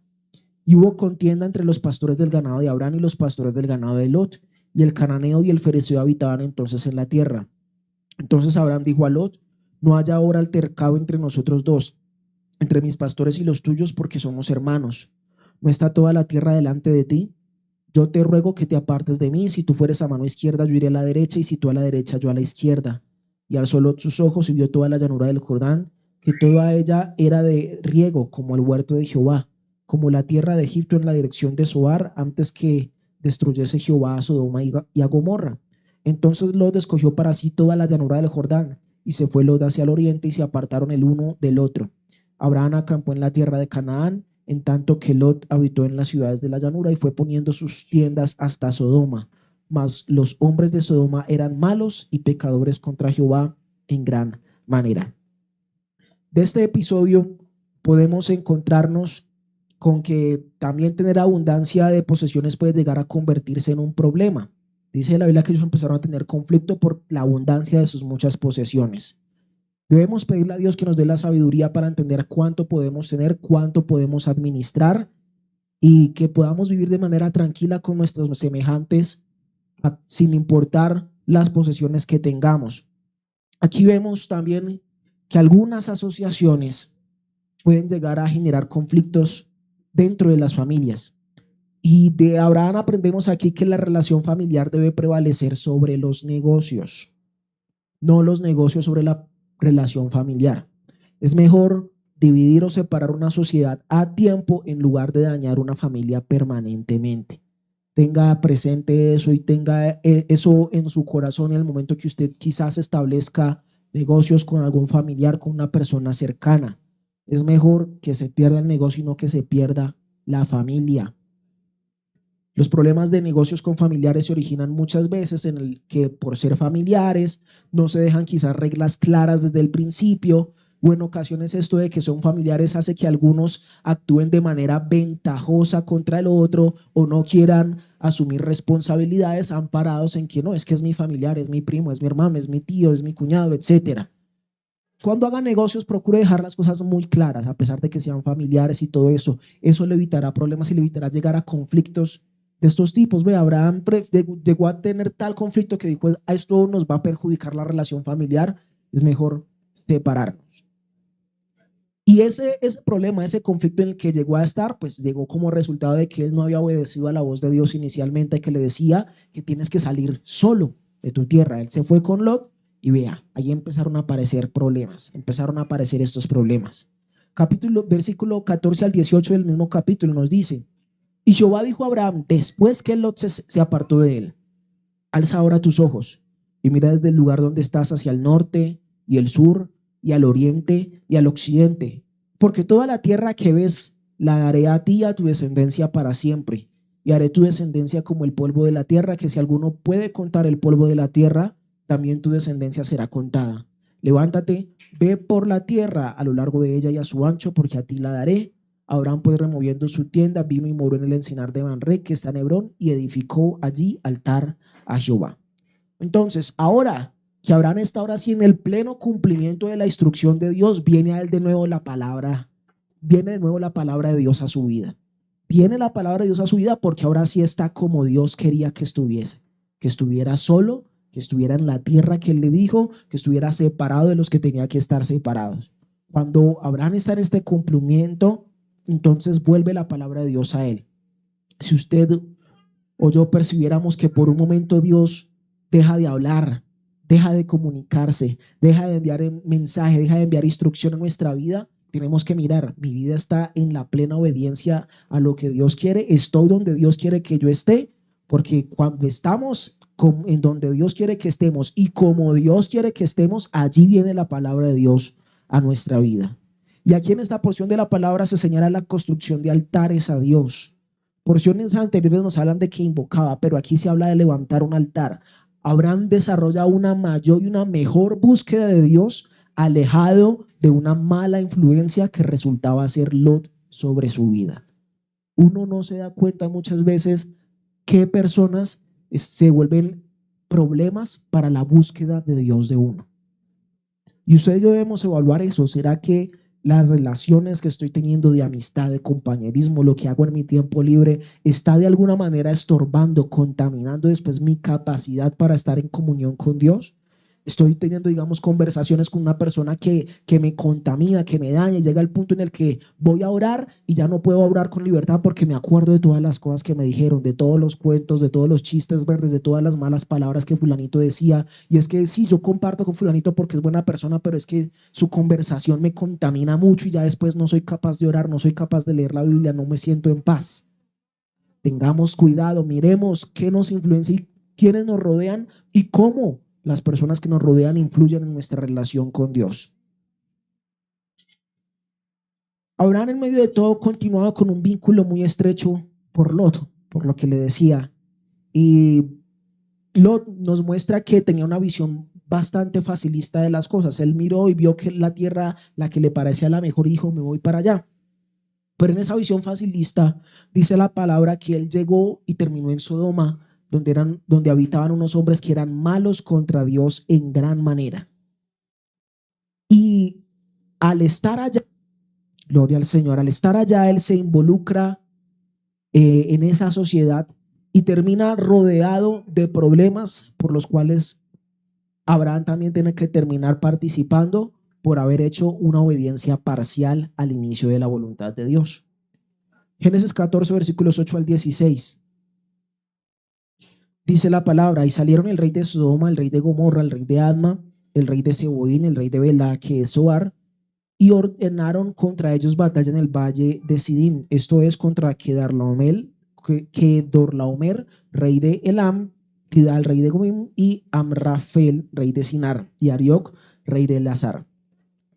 Y hubo contienda entre los pastores del ganado de Abraham y los pastores del ganado de Lot, y el cananeo y el fereceo habitaban entonces en la tierra. Entonces Abraham dijo a Lot, no haya ahora altercado entre nosotros dos, entre mis pastores y los tuyos, porque somos hermanos. ¿No está toda la tierra delante de ti? Yo te ruego que te apartes de mí. Si tú fueres a mano izquierda, yo iré a la derecha, y si tú a la derecha, yo a la izquierda. Y alzó Lot sus ojos y vio toda la llanura del Jordán, que toda ella era de riego, como el huerto de Jehová, como la tierra de Egipto en la dirección de Zoar, antes que destruyese Jehová a Sodoma y a Gomorra. Entonces Lot escogió para sí toda la llanura del Jordán, y se fue Lot hacia el oriente, y se apartaron el uno del otro. Abraham acampó en la tierra de Canaán, en tanto que Lot habitó en las ciudades de la llanura y fue poniendo sus tiendas hasta Sodoma. Mas los hombres de Sodoma eran malos y pecadores contra Jehová en gran manera. De este episodio podemos encontrarnos con que también tener abundancia de posesiones puede llegar a convertirse en un problema. Dice la Biblia que ellos empezaron a tener conflicto por la abundancia de sus muchas posesiones. Debemos pedirle a Dios que nos dé la sabiduría para entender cuánto podemos tener, cuánto podemos administrar y que podamos vivir de manera tranquila con nuestros semejantes sin importar las posesiones que tengamos. Aquí vemos también que algunas asociaciones pueden llegar a generar conflictos dentro de las familias. Y de Abraham aprendemos aquí que la relación familiar debe prevalecer sobre los negocios, no los negocios sobre la relación familiar. Es mejor dividir o separar una sociedad a tiempo en lugar de dañar una familia permanentemente. Tenga presente eso y tenga eso en su corazón en el momento que usted quizás establezca negocios con algún familiar, con una persona cercana. Es mejor que se pierda el negocio y no que se pierda la familia. Los problemas de negocios con familiares se originan muchas veces en el que por ser familiares no se dejan quizás reglas claras desde el principio, o en ocasiones esto de que son familiares hace que algunos actúen de manera ventajosa contra el otro o no quieran asumir responsabilidades amparados en que no, es que es mi familiar, es mi primo, es mi hermano, es mi tío, es mi cuñado, etcétera. Cuando haga negocios, procure dejar las cosas muy claras, a pesar de que sean familiares y todo eso. Eso le evitará problemas y le evitará llegar a conflictos de estos tipos. Ve, Abraham llegó a tener tal conflicto que dijo, a esto nos va a perjudicar la relación familiar, es mejor separarnos. Y ese problema, ese conflicto en el que llegó a estar, pues llegó como resultado de que él no había obedecido a la voz de Dios inicialmente, que le decía que tienes que salir solo de tu tierra. Él se fue con Lot y vea, ahí empezaron a aparecer problemas, empezaron a aparecer estos problemas. Versículo 14 al 18 del mismo capítulo nos dice, y Jehová dijo a Abraham, después que Lot se apartó de él, alza ahora tus ojos y mira desde el lugar donde estás hacia el norte y el sur y al oriente y al occidente, porque toda la tierra que ves la daré a ti y a tu descendencia para siempre, y haré tu descendencia como el polvo de la tierra, que si alguno puede contar el polvo de la tierra, también tu descendencia será contada. Levántate, ve por la tierra a lo largo de ella y a su ancho, porque a ti la daré. Abraham pues removiendo su tienda, vino y moró en el encinar de Manré, que está en Hebrón, y edificó allí altar a Jehová. Entonces, ahora que Abraham está ahora sí en el pleno cumplimiento de la instrucción de Dios, viene a él de nuevo la palabra, viene de nuevo la palabra de Dios a su vida. Viene la palabra de Dios a su vida porque ahora sí está como Dios quería que estuviese, que estuviera solo, que estuviera en la tierra que él le dijo, que estuviera separado de los que tenía que estar separados. Cuando Abraham está en este cumplimiento, entonces vuelve la palabra de Dios a él. Si usted o yo percibiéramos que por un momento Dios deja de hablar, deja de comunicarse, deja de enviar mensaje, deja de enviar instrucción en nuestra vida, tenemos que mirar, mi vida está en la plena obediencia a lo que Dios quiere, estoy donde Dios quiere que yo esté, porque cuando estamos en donde Dios quiere que estemos y como Dios quiere que estemos, allí viene la palabra de Dios a nuestra vida. Y aquí en esta porción de la palabra se señala la construcción de altares a Dios. Porciones anteriores nos hablan de que invocaba, pero aquí se habla de levantar un altar. Abraham desarrolla una mayor y una mejor búsqueda de Dios, alejado de una mala influencia que resultaba ser Lot sobre su vida. Uno no se da cuenta muchas veces qué personas se vuelven problemas para la búsqueda de Dios de uno. Y usted y yo debemos evaluar eso. ¿Será que las relaciones que estoy teniendo de amistad, de compañerismo, lo que hago en mi tiempo libre, está de alguna manera estorbando, contaminando después mi capacidad para estar en comunión con Dios? Estoy teniendo, digamos, conversaciones con una persona que me contamina, que me daña, y llega el punto en el que voy a orar y ya no puedo orar con libertad porque me acuerdo de todas las cosas que me dijeron, de todos los cuentos, de todos los chistes verdes, de todas las malas palabras que fulanito decía. Y es que sí, yo comparto con fulanito porque es buena persona, pero es que su conversación me contamina mucho y ya después no soy capaz de orar, no soy capaz de leer la Biblia, no me siento en paz. Tengamos cuidado, miremos qué nos influencia y quiénes nos rodean y cómo las personas que nos rodean influyen en nuestra relación con Dios. Abraham en medio de todo continuaba con un vínculo muy estrecho por Lot, por lo que le decía. Y Lot nos muestra que tenía una visión bastante facilista de las cosas. Él miró y vio que la tierra, la que le parecía la mejor, dijo, me voy para allá. Pero en esa visión facilista dice la palabra que él llegó y terminó en Sodoma, donde habitaban unos hombres que eran malos contra Dios en gran manera. Y al estar allá, gloria al Señor, al estar allá él se involucra en esa sociedad y termina rodeado de problemas por los cuales Abraham también tiene que terminar participando por haber hecho una obediencia parcial al inicio de la voluntad de Dios. Génesis 14, versículos 8 al 16. Dice la palabra: y salieron el rey de Sodoma, el rey de Gomorra, el rey de Adma, el rey de Seboín, el rey de Belá, que es Zoar, y ordenaron contra ellos batalla en el valle de Sidim, esto es contra Kedorlaomer, rey de Elam, Tidal, rey de Gomim, y Amrafel, rey de Sinar, y Arioc, rey de Elazar.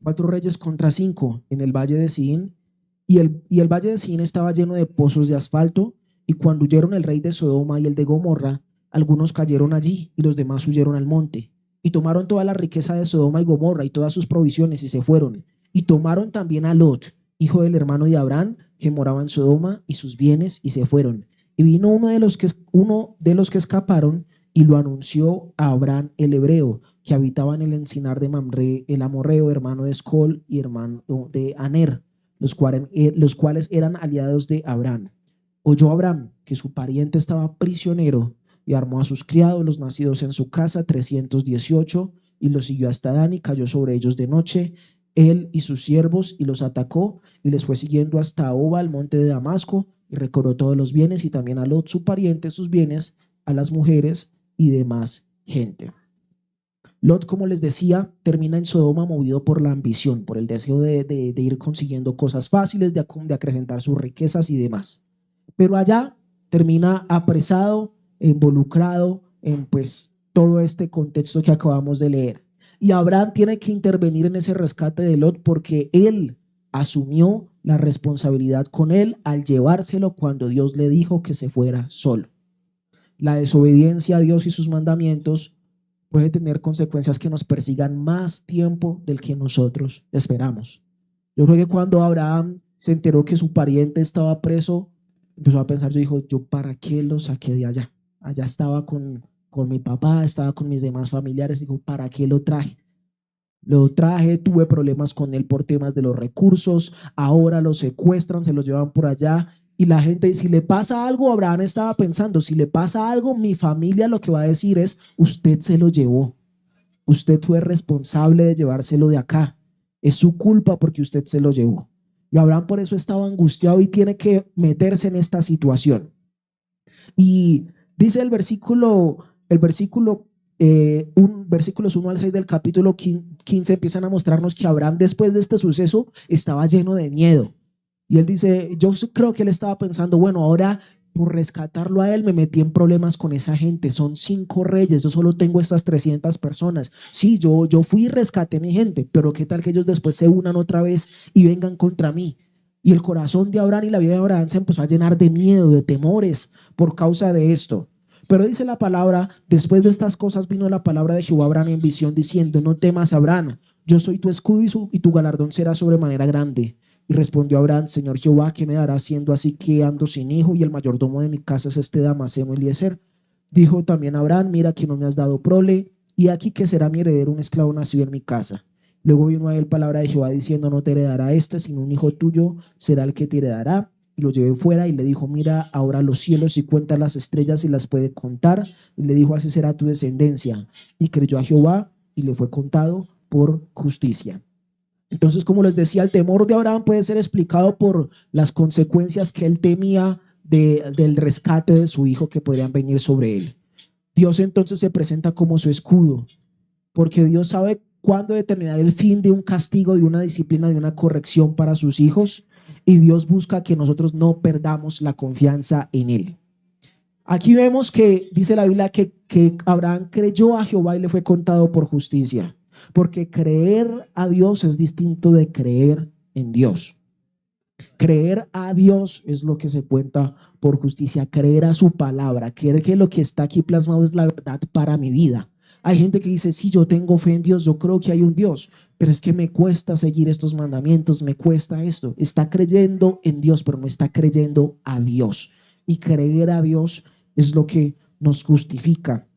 4 reyes contra 5 en el valle de Sidim, y el valle de Sidim estaba lleno de pozos de asfalto, y cuando huyeron el rey de Sodoma y el de Gomorra, algunos cayeron allí, y los demás huyeron al monte, y tomaron toda la riqueza de Sodoma y Gomorra y todas sus provisiones, y se fueron. Y tomaron también a Lot, hijo del hermano de Abraham, que moraba en Sodoma, y sus bienes, y se fueron. Y vino uno de los que escaparon y lo anunció a Abraham el hebreo, que habitaba en el encinar de Mamre el amorreo, hermano de Escol y hermano de Aner, los cuales eran aliados de Abraham. Oyó Abraham que su pariente estaba prisionero y armó a sus criados, los nacidos en su casa, 318, y los siguió hasta Dan y cayó sobre ellos de noche, él y sus siervos, y los atacó y les fue siguiendo hasta Oba, al monte de Damasco, y recobró todos los bienes, y también a Lot, su pariente, sus bienes, a las mujeres y demás gente. Lot, como les decía, termina en Sodoma movido por la ambición, por el deseo de ir consiguiendo cosas fáciles, de acrecentar sus riquezas y demás. Pero allá termina apresado, involucrado en pues todo este contexto que acabamos de leer. Y Abraham tiene que intervenir en ese rescate de Lot porque él asumió la responsabilidad con él al llevárselo cuando Dios le dijo que se fuera solo. La desobediencia a Dios y sus mandamientos puede tener consecuencias que nos persigan más tiempo del que nosotros esperamos. Yo creo que cuando Abraham se enteró que su pariente estaba preso, empezó a pensar, yo ¿para qué lo saqué de allá? Allá estaba con mi papá, estaba con mis demás familiares, digo, ¿para qué lo traje? Lo traje, tuve problemas con él por temas de los recursos, ahora lo secuestran, se lo llevan por allá, y la gente, si le pasa algo, Abraham estaba pensando, si le pasa algo, mi familia lo que va a decir es, usted se lo llevó, usted fue responsable de llevárselo de acá, es su culpa porque usted se lo llevó. Y Abraham por eso estaba angustiado y tiene que meterse en esta situación. Y dice versículos 1 al 6 del capítulo 15 empiezan a mostrarnos que Abraham después de este suceso estaba lleno de miedo. Y él dice, yo creo que él estaba pensando, bueno, ahora por rescatarlo a él me metí en problemas con esa gente, son 5 reyes, yo solo tengo estas 300 personas. Sí, yo fui y rescaté a mi gente, pero qué tal que ellos después se unan otra vez y vengan contra mí. Y el corazón de Abraham y la vida de Abraham se empezó a llenar de miedo, de temores por causa de esto. Pero dice la palabra, después de estas cosas vino la palabra de Jehová a Abraham en visión diciendo, no temas, Abraham, yo soy tu escudo y tu galardón será sobremanera grande. Y respondió Abraham, Señor Jehová, ¿qué me dará siendo así que ando sin hijo y el mayordomo de mi casa es este Damaseno Eliezer? Dijo también Abraham, mira que no me has dado prole, y aquí que será mi heredero un esclavo nacido en mi casa. Luego vino a él palabra de Jehová diciendo, no te heredará este, sino un hijo tuyo será el que te heredará. Y lo llevé fuera y le dijo, mira ahora los cielos y cuenta las estrellas y las puede contar. Y le dijo, así será tu descendencia. Y creyó a Jehová y le fue contado por justicia. Entonces, como les decía, el temor de Abraham puede ser explicado por las consecuencias que él temía del rescate de su hijo que podrían venir sobre él. Dios entonces se presenta como su escudo, porque Dios sabe cuándo determinar el fin de un castigo, de una disciplina, de una corrección para sus hijos, y Dios busca que nosotros no perdamos la confianza en él. Aquí vemos que dice la Biblia que Abraham creyó a Jehová y le fue contado por justicia, porque creer a Dios es distinto de creer en Dios. Creer a Dios es lo que se cuenta por justicia, creer a su palabra, creer que lo que está aquí plasmado es la verdad para mi vida. Hay gente que dice, sí, yo tengo fe en Dios, yo creo que hay un Dios, pero es que me cuesta seguir estos mandamientos, me cuesta esto. Está creyendo en Dios, pero no está creyendo a Dios. Y creer a Dios es lo que nos justifica.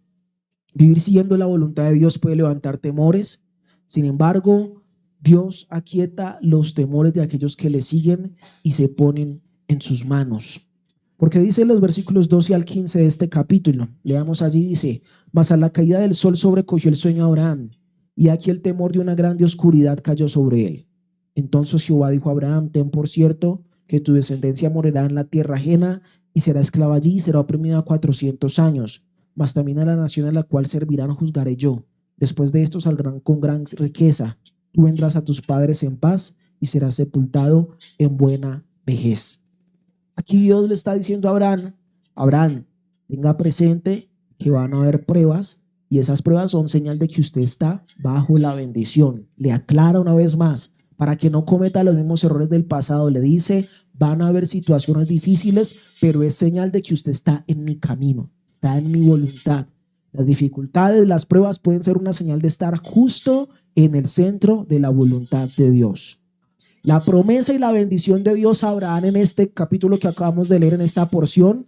Vivir siguiendo la voluntad de Dios puede levantar temores, sin embargo, Dios aquieta los temores de aquellos que le siguen y se ponen en sus manos. Porque dice en los versículos 12 al 15 de este capítulo, leamos allí, dice: mas a la caída del sol sobrecogió el sueño a Abraham, y aquí el temor de una grande oscuridad cayó sobre él. Entonces Jehová dijo a Abraham: ten por cierto que tu descendencia morirá en la tierra ajena, y será esclava allí, y será oprimida 400 años. Mas también a la nación a la cual servirán juzgaré yo. Después de esto saldrán con gran riqueza. Tú vendrás a tus padres en paz, y serás sepultado en buena vejez. Aquí Dios le está diciendo a Abraham: Abraham, tenga presente que van a haber pruebas, y esas pruebas son señal de que usted está bajo la bendición. Le aclara una vez más para que no cometa los mismos errores del pasado. Le dice: van a haber situaciones difíciles, pero es señal de que usted está en mi camino, está en mi voluntad. Las dificultades, las pruebas pueden ser una señal de estar justo en el centro de la voluntad de Dios. La promesa y la bendición de Dios a Abraham en este capítulo que acabamos de leer, en esta porción,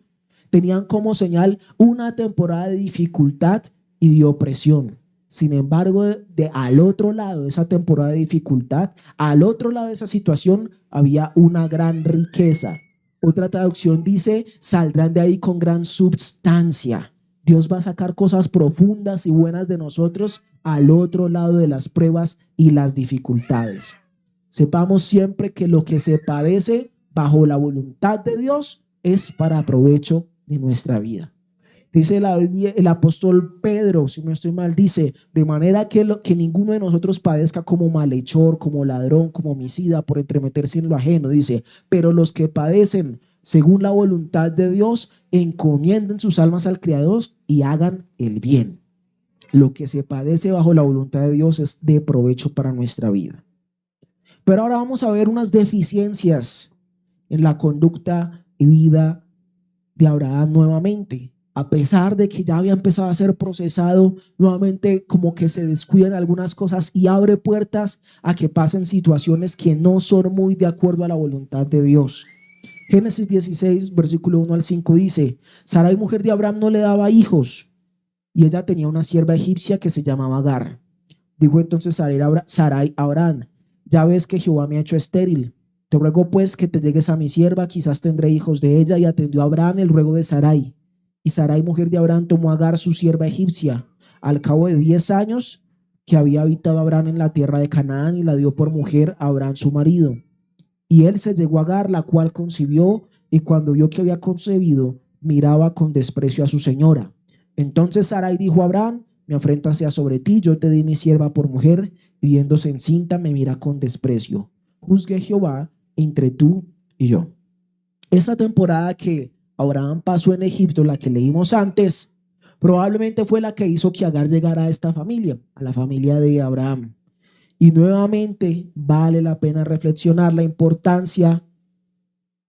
tenían como señal una temporada de dificultad y de opresión. Sin embargo, al otro lado de esa temporada de dificultad, al otro lado de esa situación, había una gran riqueza. Otra traducción dice: saldrán de ahí con gran substancia. Dios va a sacar cosas profundas y buenas de nosotros al otro lado de las pruebas y las dificultades. Sepamos siempre que lo que se padece bajo la voluntad de Dios es para provecho de nuestra vida. Dice el apóstol Pedro, si no estoy mal, dice: de manera que ninguno de nosotros padezca como malhechor, como ladrón, como homicida, por entremeterse en lo ajeno. Dice: pero los que padecen según la voluntad de Dios, encomienden sus almas al Creador y hagan el bien. Lo que se padece bajo la voluntad de Dios es de provecho para nuestra vida. Pero ahora vamos a ver unas deficiencias en la conducta y vida de Abraham nuevamente. A pesar de que ya había empezado a ser procesado, nuevamente como que se descuidan algunas cosas y abre puertas a que pasen situaciones que no son muy de acuerdo a la voluntad de Dios. Génesis 16, versículo 1 al 5 dice: Sarai, mujer de Abraham, no le daba hijos, y ella tenía una sierva egipcia que se llamaba Agar. Dijo entonces Sarai a Abraham: ya ves que Jehová me ha hecho estéril. Te ruego pues que te llegues a mi sierva, quizás tendré hijos de ella. Y atendió a Abraham el ruego de Sarai. Y Sarai, mujer de Abraham, tomó a Agar, su sierva egipcia, al cabo de 10 años que había habitado Abraham en la tierra de Canaán, y la dio por mujer a Abraham su marido. Y él se llegó a Agar, la cual concibió, y cuando vio que había concebido, miraba con desprecio a su señora. Entonces Sarai dijo a Abraham: mi afrenta sea sobre ti, yo te di mi sierva por mujer, y viéndose encinta me mira con desprecio. Juzgue Jehová entre tú y yo. Esta temporada que Abraham pasó en Egipto, la que leímos antes, probablemente fue la que hizo que Agar llegara a esta familia, a la familia de Abraham. Y nuevamente vale la pena reflexionar la importancia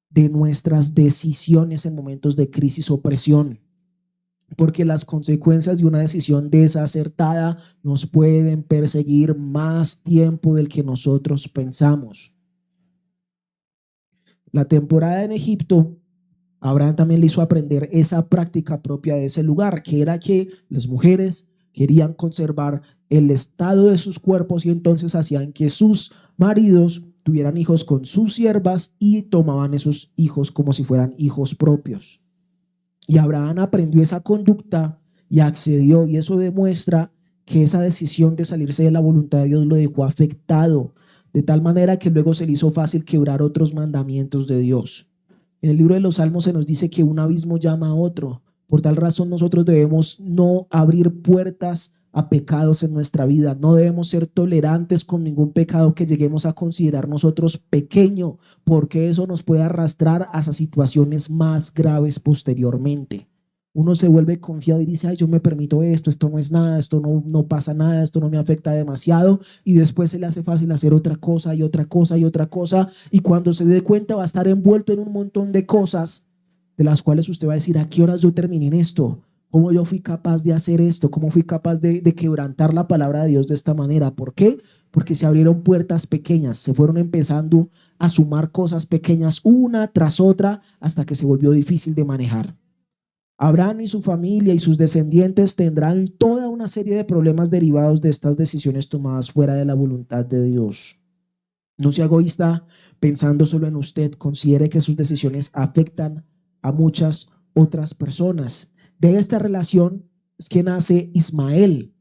de nuestras decisiones en momentos de crisis o presión, porque las consecuencias de una decisión desacertada nos pueden perseguir más tiempo del que nosotros pensamos. La temporada en Egipto, Abraham también le hizo aprender esa práctica propia de ese lugar, que era que las mujeres querían conservar el estado de sus cuerpos, y entonces hacían que sus maridos tuvieran hijos con sus siervas y tomaban esos hijos como si fueran hijos propios. Y Abraham aprendió esa conducta y accedió, y eso demuestra que esa decisión de salirse de la voluntad de Dios lo dejó afectado, de tal manera que luego se le hizo fácil quebrar otros mandamientos de Dios. En el libro de los Salmos se nos dice que un abismo llama a otro. Por tal razón nosotros debemos no abrir puertas a pecados en nuestra vida. No debemos ser tolerantes con ningún pecado que lleguemos a considerar nosotros pequeño, porque eso nos puede arrastrar hacia situaciones más graves posteriormente. Uno se vuelve confiado y dice: ay, yo me permito esto no es nada, esto no pasa nada, esto no me afecta demasiado, y después se le hace fácil hacer otra cosa y otra cosa y otra cosa, y cuando se dé cuenta va a estar envuelto en un montón de cosas de las cuales usted va a decir: ¿a qué horas yo terminé en esto? ¿Cómo yo fui capaz de hacer esto? ¿Cómo fui capaz de quebrantar la palabra de Dios de esta manera? ¿Por qué? Porque se abrieron puertas pequeñas, se fueron empezando a sumar cosas pequeñas una tras otra hasta que se volvió difícil de manejar. Abraham y su familia y sus descendientes tendrán toda una serie de problemas derivados de estas decisiones tomadas fuera de la voluntad de Dios. No sea egoísta pensando solo en usted, considere que sus decisiones afectan a muchas otras personas. De esta relación es que nace Ismael,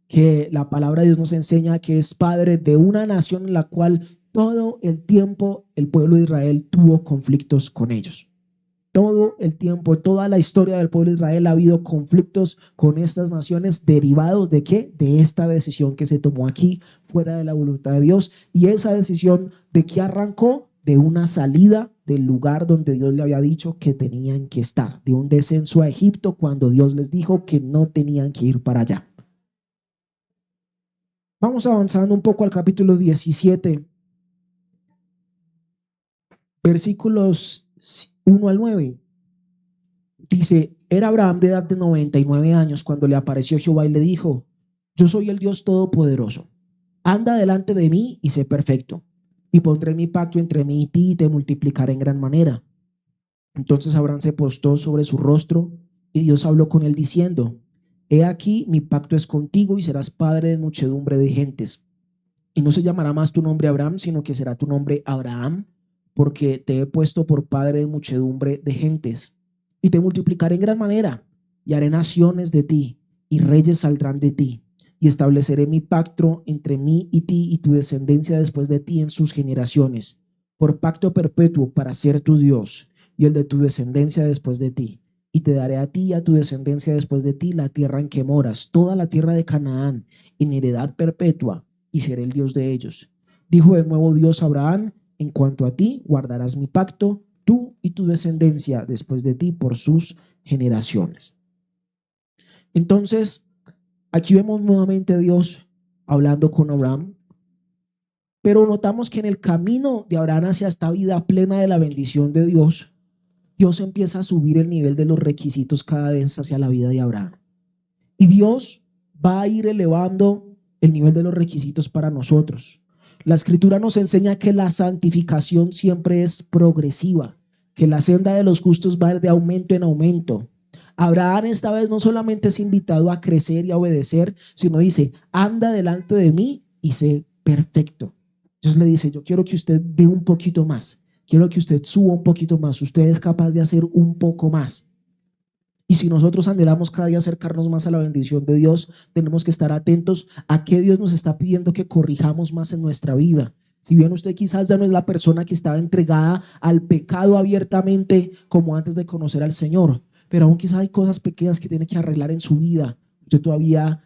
que la palabra de Dios nos enseña que es padre de una nación en la cual todo el tiempo el pueblo de Israel tuvo conflictos con ellos. Todo el tiempo, toda la historia del pueblo de Israel ha habido conflictos con estas naciones derivados de ¿qué? De esta decisión que se tomó aquí fuera de la voluntad de Dios. Y esa decisión de qué arrancó, de una salida del lugar donde Dios le había dicho que tenían que estar, de un descenso a Egipto cuando Dios les dijo que no tenían que ir para allá. Vamos avanzando un poco al capítulo 17, versículos 1 al 9. Dice, era Abraham de edad de 99 años cuando le apareció Jehová y le dijo, yo soy el Dios Todopoderoso, anda delante de mí y sé perfecto, y pondré mi pacto entre mí y ti y te multiplicaré en gran manera. Entonces Abraham se postó sobre su rostro y Dios habló con él diciendo, he aquí mi pacto es contigo y serás padre de muchedumbre de gentes. Y no se llamará más tu nombre Abraham, sino que será tu nombre Abraham, porque te he puesto por padre de muchedumbre de gentes. Y te multiplicaré en gran manera, y haré naciones de ti, y reyes saldrán de ti. Y estableceré mi pacto entre mí y ti y tu descendencia después de ti en sus generaciones, por pacto perpetuo para ser tu Dios, y el de tu descendencia después de ti. Y te daré a ti y a tu descendencia después de ti la tierra en que moras, toda la tierra de Canaán, en heredad perpetua, y seré el Dios de ellos. Dijo de nuevo Dios a Abraham, en cuanto a ti, guardarás mi pacto, tú y tu descendencia después de ti por sus generaciones. Entonces, aquí vemos nuevamente a Dios hablando con Abraham, pero notamos que en el camino de Abraham hacia esta vida plena de la bendición de Dios, Dios empieza a subir el nivel de los requisitos cada vez hacia la vida de Abraham. Y Dios va a ir elevando el nivel de los requisitos para nosotros. La escritura nos enseña que la santificación siempre es progresiva, que la senda de los justos va de aumento en aumento. Abraham esta vez no solamente es invitado a crecer y a obedecer, sino dice, anda delante de mí y sé perfecto. Dios le dice, yo quiero que usted dé un poquito más, quiero que usted suba un poquito más, usted es capaz de hacer un poco más. Y si nosotros anhelamos cada día acercarnos más a la bendición de Dios, tenemos que estar atentos a qué Dios nos está pidiendo que corrijamos más en nuestra vida. Si bien usted quizás ya no es la persona que estaba entregada al pecado abiertamente como antes de conocer al Señor, pero aún quizás hay cosas pequeñas que tiene que arreglar en su vida. Usted todavía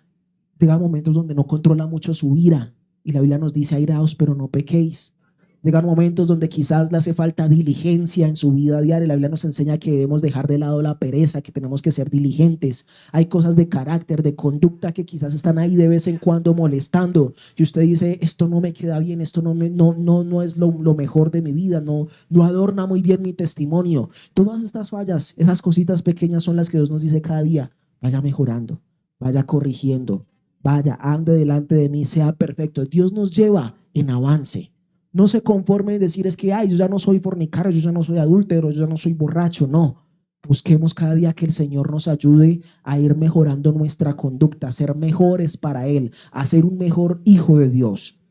llega momentos donde no controla mucho su ira y la Biblia nos dice airaos pero no pequéis. Llegan momentos donde quizás le hace falta diligencia en su vida diaria. La Biblia nos enseña que debemos dejar de lado la pereza, que tenemos que ser diligentes. Hay cosas de carácter, de conducta que quizás están ahí de vez en cuando molestando. Y usted dice, esto no me queda bien, esto no es lo mejor de mi vida, no adorna muy bien mi testimonio. Todas estas fallas, esas cositas pequeñas son las que Dios nos dice cada día. Vaya mejorando, vaya corrigiendo, vaya, ande delante de mí, sea perfecto. Dios nos lleva en avance. No se conforme en decir es que, ay, yo ya no soy fornicario, yo ya no soy adúltero, yo ya no soy borracho. No, busquemos cada día que el Señor nos ayude a ir mejorando nuestra conducta, a ser mejores para Él, a ser un mejor hijo de Dios.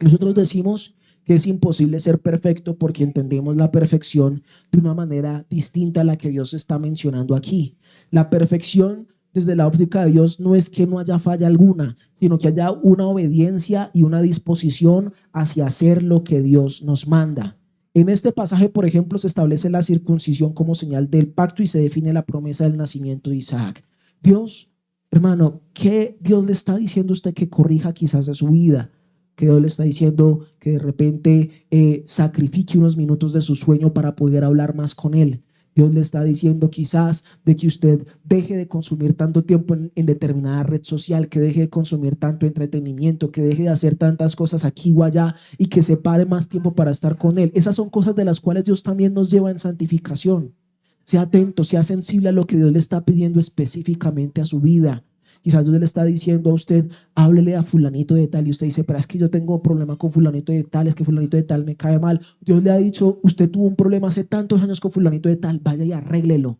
Nosotros decimos que es imposible ser perfecto porque entendemos la perfección de una manera distinta a la que Dios está mencionando aquí. La perfección desde la óptica de Dios no es que no haya falla alguna, sino que haya una obediencia y una disposición hacia hacer lo que Dios nos manda. En este pasaje, por ejemplo, se establece la circuncisión como señal del pacto y se define la promesa del nacimiento de Isaac. Dios, hermano, ¿qué Dios le está diciendo a usted que corrija quizás de su vida? Que Dios le está diciendo que de repente sacrifique unos minutos de su sueño para poder hablar más con Él. Dios le está diciendo quizás de que usted deje de consumir tanto tiempo en determinada red social, que deje de consumir tanto entretenimiento, que deje de hacer tantas cosas aquí o allá y que separe más tiempo para estar con Él. Esas son cosas de las cuales Dios también nos lleva en santificación. Sea atento, sea sensible a lo que Dios le está pidiendo específicamente a su vida. Quizás Dios le está diciendo a usted, háblele a fulanito de tal, y usted dice, pero es que yo tengo problema con fulanito de tal, es que fulanito de tal me cae mal. Dios le ha dicho, usted tuvo un problema hace tantos años con fulanito de tal, vaya y arréglelo.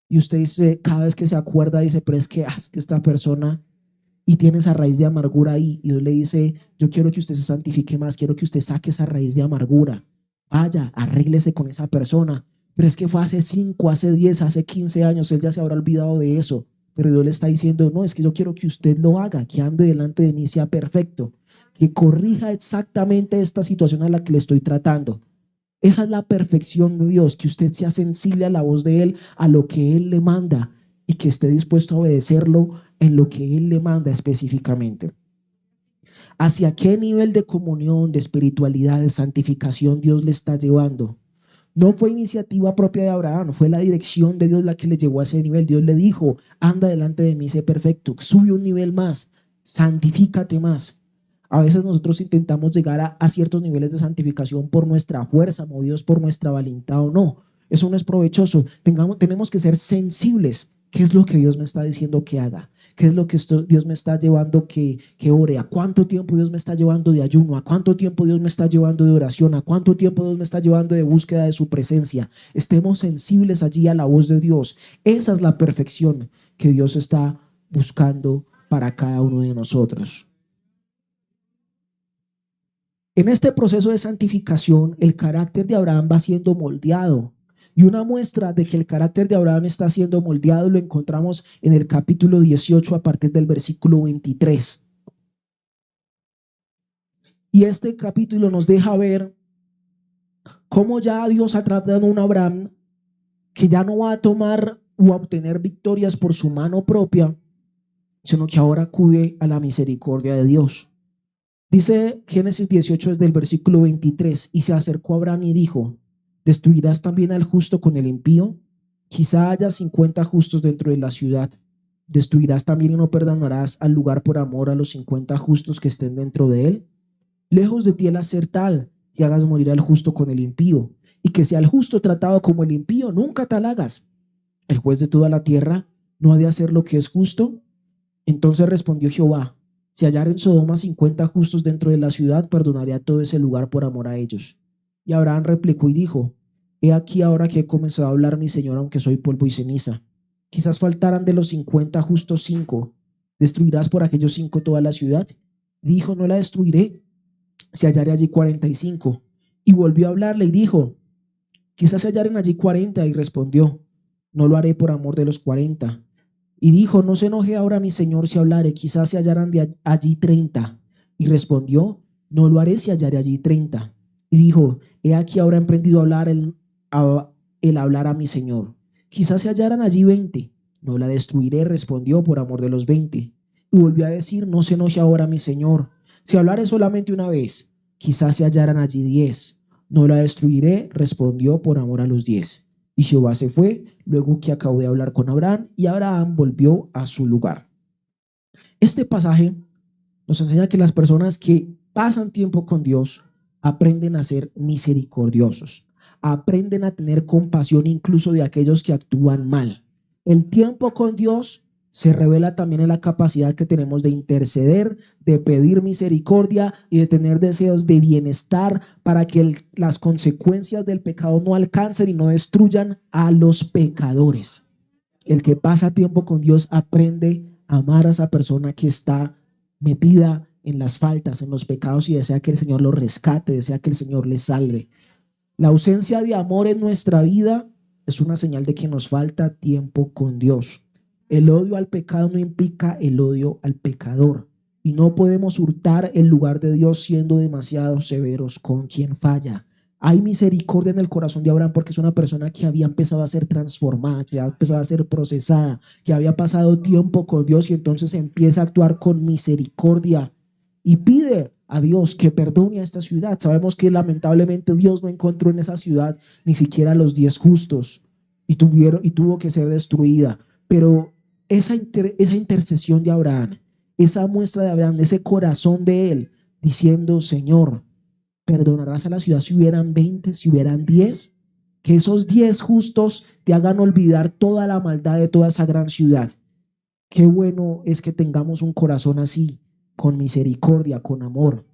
Y usted dice, cada vez que se acuerda, dice, pero es que esta persona, y tiene esa raíz de amargura ahí, y Dios le dice, yo quiero que usted se santifique más, quiero que usted saque esa raíz de amargura. Vaya, arréglese con esa persona. Pero es que fue hace 5, hace 10, hace 15 años, él ya se habrá olvidado de eso. Pero Dios le está diciendo, no, es que yo quiero que usted lo haga, que ande delante de mí, sea perfecto, que corrija exactamente esta situación a la que le estoy tratando. Esa es la perfección de Dios, que usted sea sensible a la voz de Él, a lo que Él le manda y que esté dispuesto a obedecerlo en lo que Él le manda específicamente. ¿Hacia qué nivel de comunión, de espiritualidad, de santificación Dios le está llevando? No fue iniciativa propia de Abraham, fue la dirección de Dios la que le llevó a ese nivel. Dios le dijo, anda delante de mí, sé perfecto, sube un nivel más, santifícate más. A veces nosotros intentamos llegar a ciertos niveles de santificación por nuestra fuerza, movidos por nuestra voluntad o no. Eso no es provechoso. Tenemos que ser sensibles. ¿Qué es lo que Dios me está diciendo que haga? ¿Qué es lo que Dios me está llevando que ore? ¿A cuánto tiempo Dios me está llevando de ayuno? ¿A cuánto tiempo Dios me está llevando de oración? ¿A cuánto tiempo Dios me está llevando de búsqueda de su presencia? Estemos sensibles allí a la voz de Dios. Esa es la perfección que Dios está buscando para cada uno de nosotros. En este proceso de santificación, el carácter de Abraham va siendo moldeado. Y una muestra de que el carácter de Abraham está siendo moldeado lo encontramos en el capítulo 18 a partir del versículo 23. Y este capítulo nos deja ver cómo ya Dios ha tratado a un Abraham que ya no va a tomar o a obtener victorias por su mano propia, sino que ahora acude a la misericordia de Dios. Dice Génesis 18 desde el versículo 23, y se acercó a Abraham y dijo, ¿destruirás también al justo con el impío? Quizá haya 50 justos dentro de la ciudad. ¿Destruirás también y no perdonarás al lugar por amor a los 50 justos que estén dentro de él? Lejos de ti el hacer tal, que hagas morir al justo con el impío, y que sea el justo tratado como el impío, nunca tal hagas. El juez de toda la tierra no ha de hacer lo que es justo. Entonces respondió Jehová, si hallar en Sodoma 50 justos dentro de la ciudad, perdonaré a todo ese lugar por amor a ellos. Y Abraham replicó y dijo, he aquí ahora que he comenzado a hablar mi Señor, aunque soy polvo y ceniza. Quizás faltaran de los 50 justos 5. ¿Destruirás por aquellos 5 toda la ciudad? Dijo, no la destruiré, si hallare allí 45. Y volvió a hablarle y dijo, quizás se hallaren allí 40. Y respondió, no lo haré por amor de los 40. Y dijo, no se enoje ahora mi señor si hablare, quizás se hallarán de allí 30. Y respondió, no lo haré si hallare allí 30. Y dijo, he aquí ahora emprendido a hablar el hablar a mi señor. Quizás se hallarán allí 20. No la destruiré, respondió, por amor de los 20. Y volvió a decir, no se enoje ahora mi señor si hablare solamente una vez. Quizás se hallarán allí 10. No la destruiré, respondió, por amor a los 10. Y Jehová se fue, luego que acabó de hablar con Abraham, y Abraham volvió a su lugar. Este pasaje nos enseña que las personas que pasan tiempo con Dios aprenden a ser misericordiosos, aprenden a tener compasión incluso de aquellos que actúan mal. El tiempo con Dios se revela también en la capacidad que tenemos de interceder, de pedir misericordia y de tener deseos de bienestar para que las consecuencias del pecado no alcancen y no destruyan a los pecadores. El que pasa tiempo con Dios aprende a amar a esa persona que está metida en las faltas, en los pecados y desea que el Señor lo rescate, desea que el Señor le salve. La ausencia de amor en nuestra vida es una señal de que nos falta tiempo con Dios. El odio al pecado no implica el odio al pecador y no podemos hurtar el lugar de Dios siendo demasiado severos con quien falla. Hay misericordia en el corazón de Abraham porque es una persona que había empezado a ser transformada, que había empezado a ser procesada, que había pasado tiempo con Dios y entonces empieza a actuar con misericordia y pide a Dios que perdone a esta ciudad. Sabemos que lamentablemente Dios no encontró en esa ciudad ni siquiera los 10 justos y tuvo que ser destruida. Pero esa intercesión de Abraham, esa muestra de Abraham, ese corazón de él, diciendo, Señor, ¿perdonarás a la ciudad si hubieran 20, si hubieran 10? Que esos 10 justos te hagan olvidar toda la maldad de toda esa gran ciudad. Qué bueno es que tengamos un corazón así, con misericordia, con amor.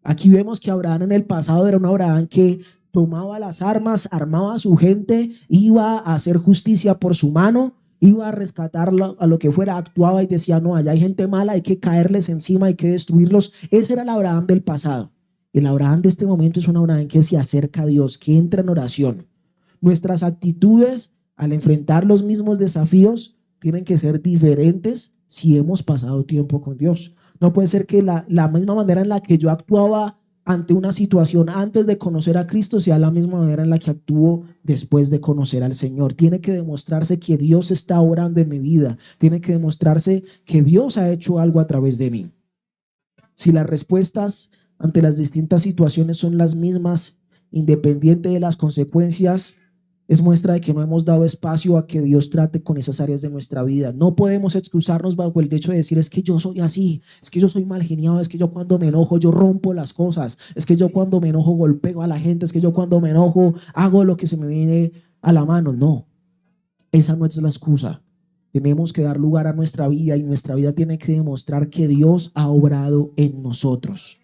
Aquí vemos que Abraham en el pasado era un Abraham que tomaba las armas, armaba a su gente, iba a hacer justicia por su mano, iba a rescatarlo a lo que fuera, actuaba y decía, no, allá hay gente mala, hay que caerles encima, hay que destruirlos. Ese era el Abraham del pasado. El Abraham de este momento es un Abraham que se acerca a Dios, que entra en oración. Nuestras actitudes al enfrentar los mismos desafíos tienen que ser diferentes si hemos pasado tiempo con Dios. No puede ser que la misma manera en la que yo actuaba ante una situación antes de conocer a Cristo sea la misma manera en la que actúo después de conocer al Señor. Tiene que demostrarse que Dios está obrando en mi vida. Tiene que demostrarse que Dios ha hecho algo a través de mí. Si las respuestas ante las distintas situaciones son las mismas, independiente de las consecuencias, es muestra de que no hemos dado espacio a que Dios trate con esas áreas de nuestra vida. No podemos excusarnos bajo el hecho de decir, es que yo soy así, es que yo soy mal geniado, es que yo cuando me enojo yo rompo las cosas, es que yo cuando me enojo golpeo a la gente, es que yo cuando me enojo hago lo que se me viene a la mano. No, esa no es la excusa. Tenemos que dar lugar a nuestra vida y nuestra vida tiene que demostrar que Dios ha obrado en nosotros.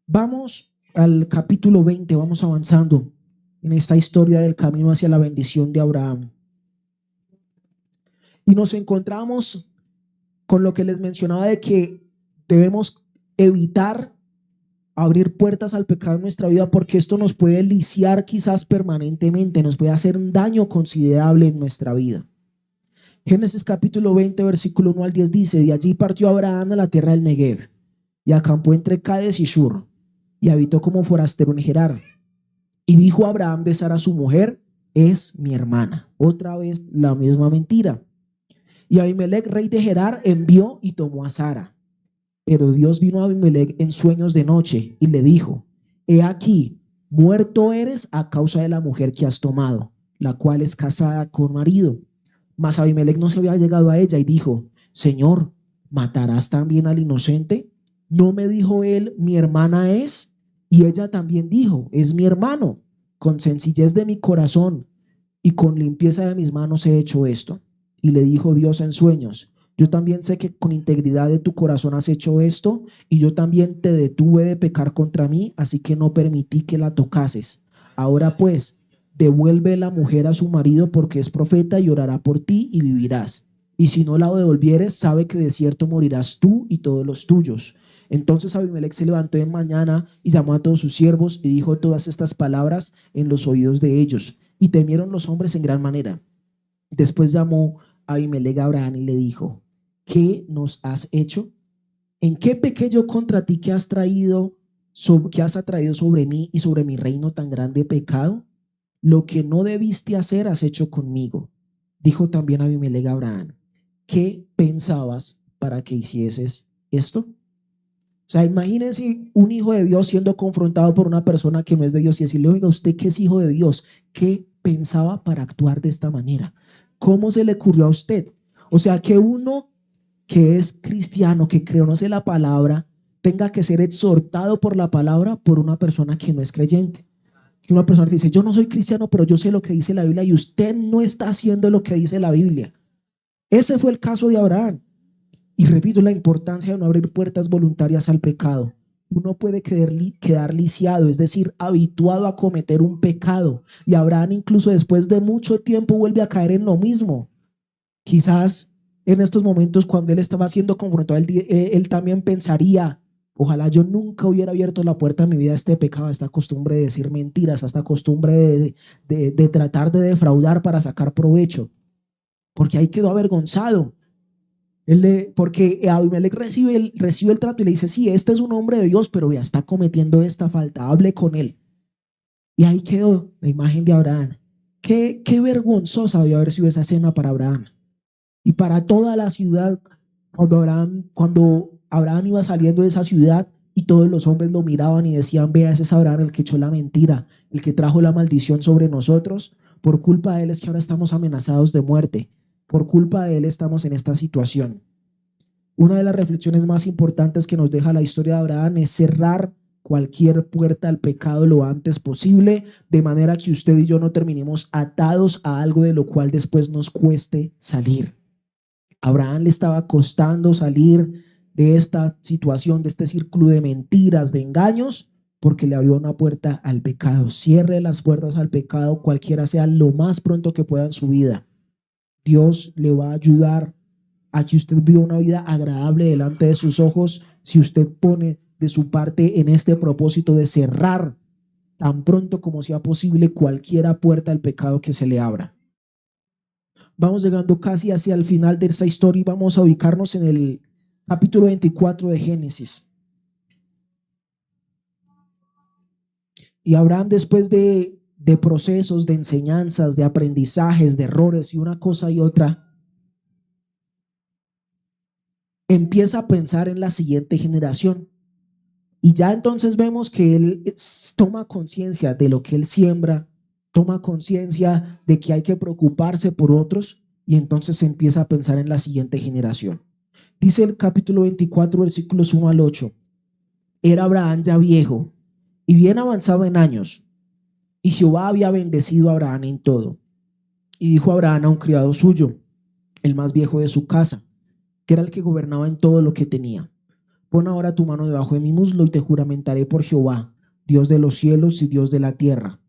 Vamos al capítulo 20, vamos avanzando en esta historia del camino hacia la bendición de Abraham. Y nos encontramos con lo que les mencionaba de que debemos evitar abrir puertas al pecado en nuestra vida porque esto nos puede lisiar quizás permanentemente, nos puede hacer un daño considerable en nuestra vida. Génesis capítulo 20, versículo 1 al 10 dice, de allí partió Abraham a la tierra del Negev y acampó entre Cades y Shur y habitó como forastero en Gerar. Y dijo Abraham de Sara su mujer, es mi hermana. Otra vez la misma mentira. Y Abimelech, rey de Gerar, envió y tomó a Sara. Pero Dios vino a Abimelech en sueños de noche y le dijo, he aquí, muerto eres a causa de la mujer que has tomado, la cual es casada con marido. Mas Abimelech no se había llegado a ella y dijo, Señor, ¿matarás también al inocente? ¿No me dijo él, mi hermana es? Y ella también dijo, es mi hermano. Con sencillez de mi corazón y con limpieza de mis manos he hecho esto. Y le dijo Dios en sueños, yo también sé que con integridad de tu corazón has hecho esto, y yo también te detuve de pecar contra mí, así que no permití que la tocases. Ahora pues, devuelve la mujer a su marido porque es profeta y orará por ti y vivirás. Y si no la devolvieres, sabe que de cierto morirás tú y todos los tuyos. Entonces Abimelech se levantó de mañana y llamó a todos sus siervos y dijo todas estas palabras en los oídos de ellos. Y temieron los hombres en gran manera. Después llamó Abimelech a Abraham y le dijo, ¿qué nos has hecho? ¿En qué pequé yo contra ti que has atraído sobre mí y sobre mi reino tan grande pecado? Lo que no debiste hacer has hecho conmigo. Dijo también Abimelech a Abraham, ¿qué pensabas para que hicieses esto? O sea, imagínense un hijo de Dios siendo confrontado por una persona que no es de Dios y decirle, oiga, usted que es hijo de Dios, ¿qué pensaba para actuar de esta manera? ¿Cómo se le ocurrió a usted? O sea, que uno que es cristiano, que conoce la palabra, tenga que ser exhortado por la palabra por una persona que no es creyente. Que una persona que dice, yo no soy cristiano, pero yo sé lo que dice la Biblia y usted no está haciendo lo que dice la Biblia. Ese fue el caso de Abraham. Y repito, la importancia de no abrir puertas voluntarias al pecado. Uno puede quedar lisiado, es decir, habituado a cometer un pecado. Y Abraham incluso después de mucho tiempo vuelve a caer en lo mismo. Quizás en estos momentos cuando él estaba siendo confrontado, él también pensaría, ojalá yo nunca hubiera abierto la puerta de mi vida a este pecado, a esta costumbre de decir mentiras, a esta costumbre de tratar de defraudar para sacar provecho. Porque ahí quedó avergonzado. Porque Abimelech recibe el trato y le dice, sí, este es un hombre de Dios, pero ya está cometiendo esta falta, hable con él. Y ahí quedó la imagen de Abraham. Qué vergonzosa debió haber sido esa escena para Abraham. Y para toda la ciudad, cuando Abraham iba saliendo de esa ciudad y todos los hombres lo miraban y decían, vea, ese es Abraham el que echó la mentira, el que trajo la maldición sobre nosotros. Por culpa de él es que ahora estamos amenazados de muerte. Por culpa de él estamos en esta situación. Una de las reflexiones más importantes que nos deja la historia de Abraham es cerrar cualquier puerta al pecado lo antes posible, de manera que usted y yo no terminemos atados a algo de lo cual después nos cueste salir. Abraham le estaba costando salir de esta situación, de este círculo de mentiras, de engaños, porque le abrió una puerta al pecado. Cierre las puertas al pecado, cualquiera sea, lo más pronto que pueda en su vida. Dios le va a ayudar a que usted viva una vida agradable delante de sus ojos si usted pone de su parte en este propósito de cerrar tan pronto como sea posible cualquiera puerta del pecado que se le abra. Vamos llegando casi hacia el final de esta historia y vamos a ubicarnos en el capítulo 24 de Génesis. Y Abraham, después de procesos, de enseñanzas, de aprendizajes, de errores y una cosa y otra, empieza a pensar en la siguiente generación. Y ya entonces vemos que él toma conciencia de lo que él siembra, toma conciencia de que hay que preocuparse por otros y entonces empieza a pensar en la siguiente generación. Dice el capítulo 24, versículos 1 al 8. Era Abraham ya viejo y bien avanzado en años, y Jehová había bendecido a Abraham en todo. Y dijo Abraham a un criado suyo, el más viejo de su casa, que era el que gobernaba en todo lo que tenía: pon ahora tu mano debajo de mi muslo y te juramentaré por Jehová, Dios de los cielos y Dios de la tierra,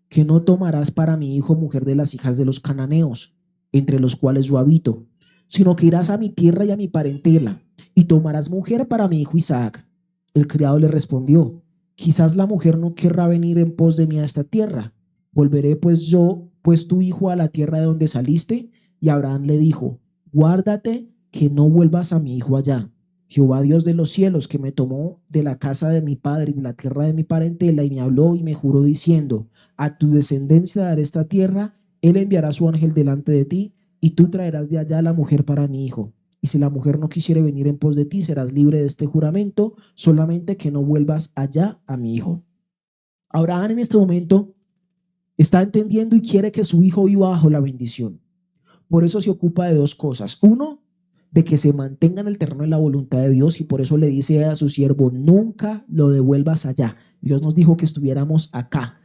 que no tomarás para mi hijo mujer de las hijas de los cananeos, entre los cuales yo habito, sino que irás a mi tierra y a mi parentela, y tomarás mujer para mi hijo Isaac. El criado le respondió: quizás la mujer no querrá venir en pos de mí a esta tierra. Volveré pues tu hijo a la tierra de donde saliste. Y Abraham le dijo: guárdate que no vuelvas a mi hijo allá. Jehová Dios de los cielos, que me tomó de la casa de mi padre y de la tierra de mi parentela, y me habló y me juró diciendo: a tu descendencia daré esta tierra, él enviará su ángel delante de ti, y tú traerás de allá la mujer para mi hijo. Y si la mujer no quisiere venir en pos de ti, serás libre de este juramento, solamente que no vuelvas allá a mi hijo. Abraham en este momento está entendiendo y quiere que su hijo viva bajo la bendición. Por eso se ocupa de dos cosas. Uno, de que se mantenga en el terreno de la voluntad de Dios, y por eso le dice a su siervo: nunca lo devuelvas allá. Dios nos dijo que estuviéramos acá.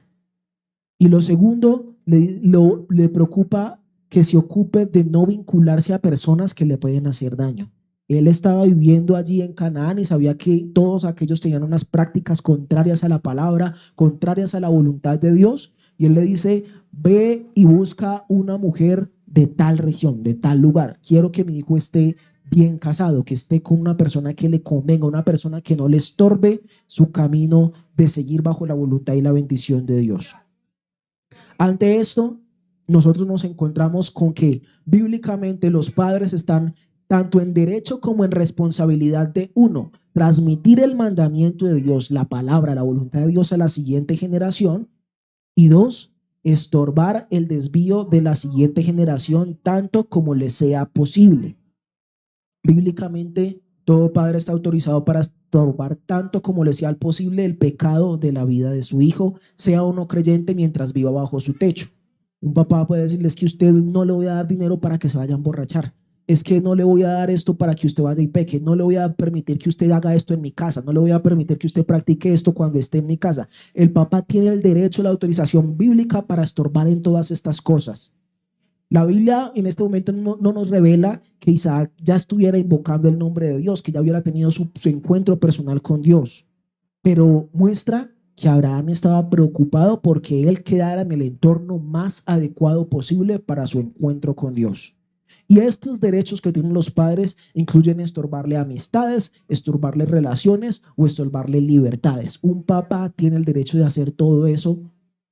Y lo segundo, le preocupa que se ocupe de no vincularse a personas que le pueden hacer daño. Él estaba viviendo allí en Canaán y sabía que todos aquellos tenían unas prácticas contrarias a la palabra, contrarias a la voluntad de Dios. Y él le dice: ve y busca una mujer de tal región, de tal lugar. Quiero que mi hijo esté bien casado, que esté con una persona que le convenga, una persona que no le estorbe su camino de seguir bajo la voluntad y la bendición de Dios. Ante esto, nosotros nos encontramos con que bíblicamente los padres están tanto en derecho como en responsabilidad de, uno, transmitir el mandamiento de Dios, la palabra, la voluntad de Dios a la siguiente generación, y dos, estorbar el desvío de la siguiente generación tanto como le sea posible. Bíblicamente, todo padre está autorizado para estorbar tanto como le sea posible el pecado de la vida de su hijo, sea o no creyente, mientras viva bajo su techo. Un papá puede decirles que usted no le voy a dar dinero para que se vaya a emborrachar. Es que no le voy a dar esto para que usted vaya y peque. No le voy a permitir que usted haga esto en mi casa. No le voy a permitir que usted practique esto cuando esté en mi casa. El papá tiene el derecho, la autorización bíblica para estorbar en todas estas cosas. La Biblia en este momento no nos revela que Isaac ya estuviera invocando el nombre de Dios, que ya hubiera tenido su encuentro personal con Dios, pero muestra que Abraham estaba preocupado porque él quedara en el entorno más adecuado posible para su encuentro con Dios. Y estos derechos que tienen los padres incluyen estorbarle amistades, estorbarle relaciones o estorbarle libertades. Un papá tiene el derecho de hacer todo eso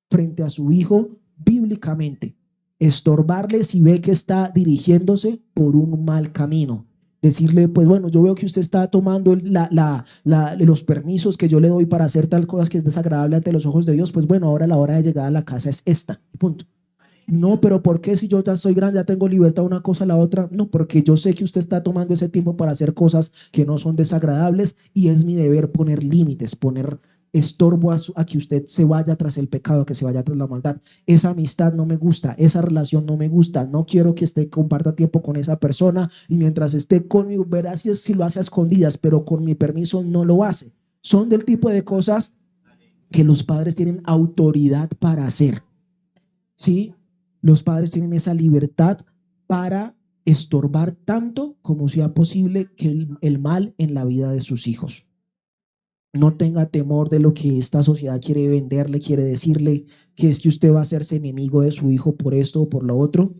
frente a su hijo bíblicamente. Estorbarle si ve que está dirigiéndose por un mal camino. Decirle: pues bueno, yo veo que usted está tomando los permisos que yo le doy para hacer tal cosa que es desagradable ante los ojos de Dios. Pues bueno, ahora la hora de llegar a la casa es esta, punto. No, pero ¿por qué si yo ya soy grande, ya tengo libertad, una cosa a la otra? No, porque yo sé que usted está tomando ese tiempo para hacer cosas que no son desagradables, y es mi deber poner límites, poner estorbo a que usted se vaya tras el pecado, que se vaya tras la maldad. Esa amistad no me gusta, esa relación no me gusta, no quiero que usted comparta tiempo con esa persona, y mientras esté conmigo, verá si lo hace a escondidas, pero con mi permiso no lo hace. Son del tipo de cosas que los padres tienen autoridad para hacer, ¿sí? Los padres tienen esa libertad para estorbar tanto como sea posible que el mal en la vida de sus hijos. No tenga temor de lo que esta sociedad quiere venderle, quiere decirle que es que usted va a hacerse enemigo de su hijo por esto o por lo otro.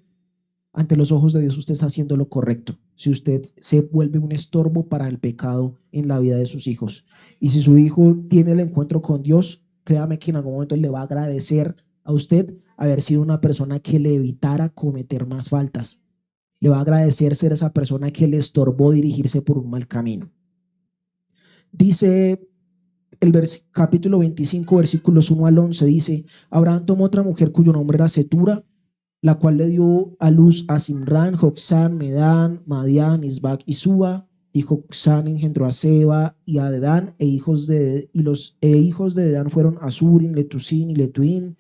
Ante los ojos de Dios usted está haciendo lo correcto si usted se vuelve un estorbo para el pecado en la vida de sus hijos. Y si su hijo tiene el encuentro con Dios, créame que en algún momento le va a agradecer a usted haber sido una persona que le evitara cometer más faltas. Le va a agradecer ser esa persona que le estorbó dirigirse por un mal camino. Dice el capítulo 25, versículos 1 al 11, dice: Abraham tomó otra mujer cuyo nombre era Setura, la cual le dio a luz a Simrán, Joksán, Medán, Madián, Isbac y Suba. Y Joksán engendró a Seba y a Dedán, los hijos de Dedán fueron Asurim, Letusín y Letuín,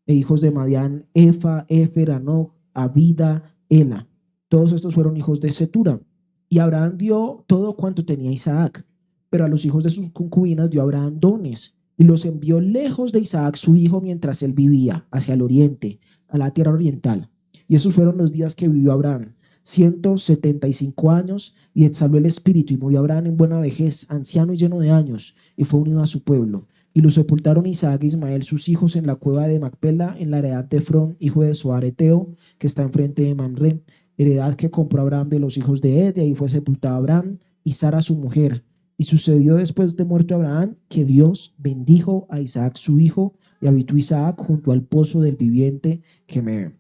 e hijos de Madián, Efa, Efer, Anoc, Abida, Ela. Todos estos fueron hijos de Setura. Y Abraham dio todo cuanto tenía Isaac, pero a los hijos de sus concubinas dio Abraham dones, y los envió lejos de Isaac su hijo mientras él vivía, hacia el oriente, a la tierra oriental. Y esos fueron los días que vivió Abraham, 175 años, y exhaló el espíritu, y murió Abraham en buena vejez, anciano y lleno de años, y fue unido a su pueblo. Y lo sepultaron Isaac e Ismael, sus hijos, en la cueva de Macpela, en la heredad de Efrón, hijo de Zoar Eteo, que está enfrente de Mamre, heredad que compró Abraham de los hijos de Ed, y ahí fue sepultado Abraham y Sara su mujer. Y sucedió después de muerto Abraham que Dios bendijo a Isaac su hijo, y habitó Isaac junto al pozo del viviente que me ve.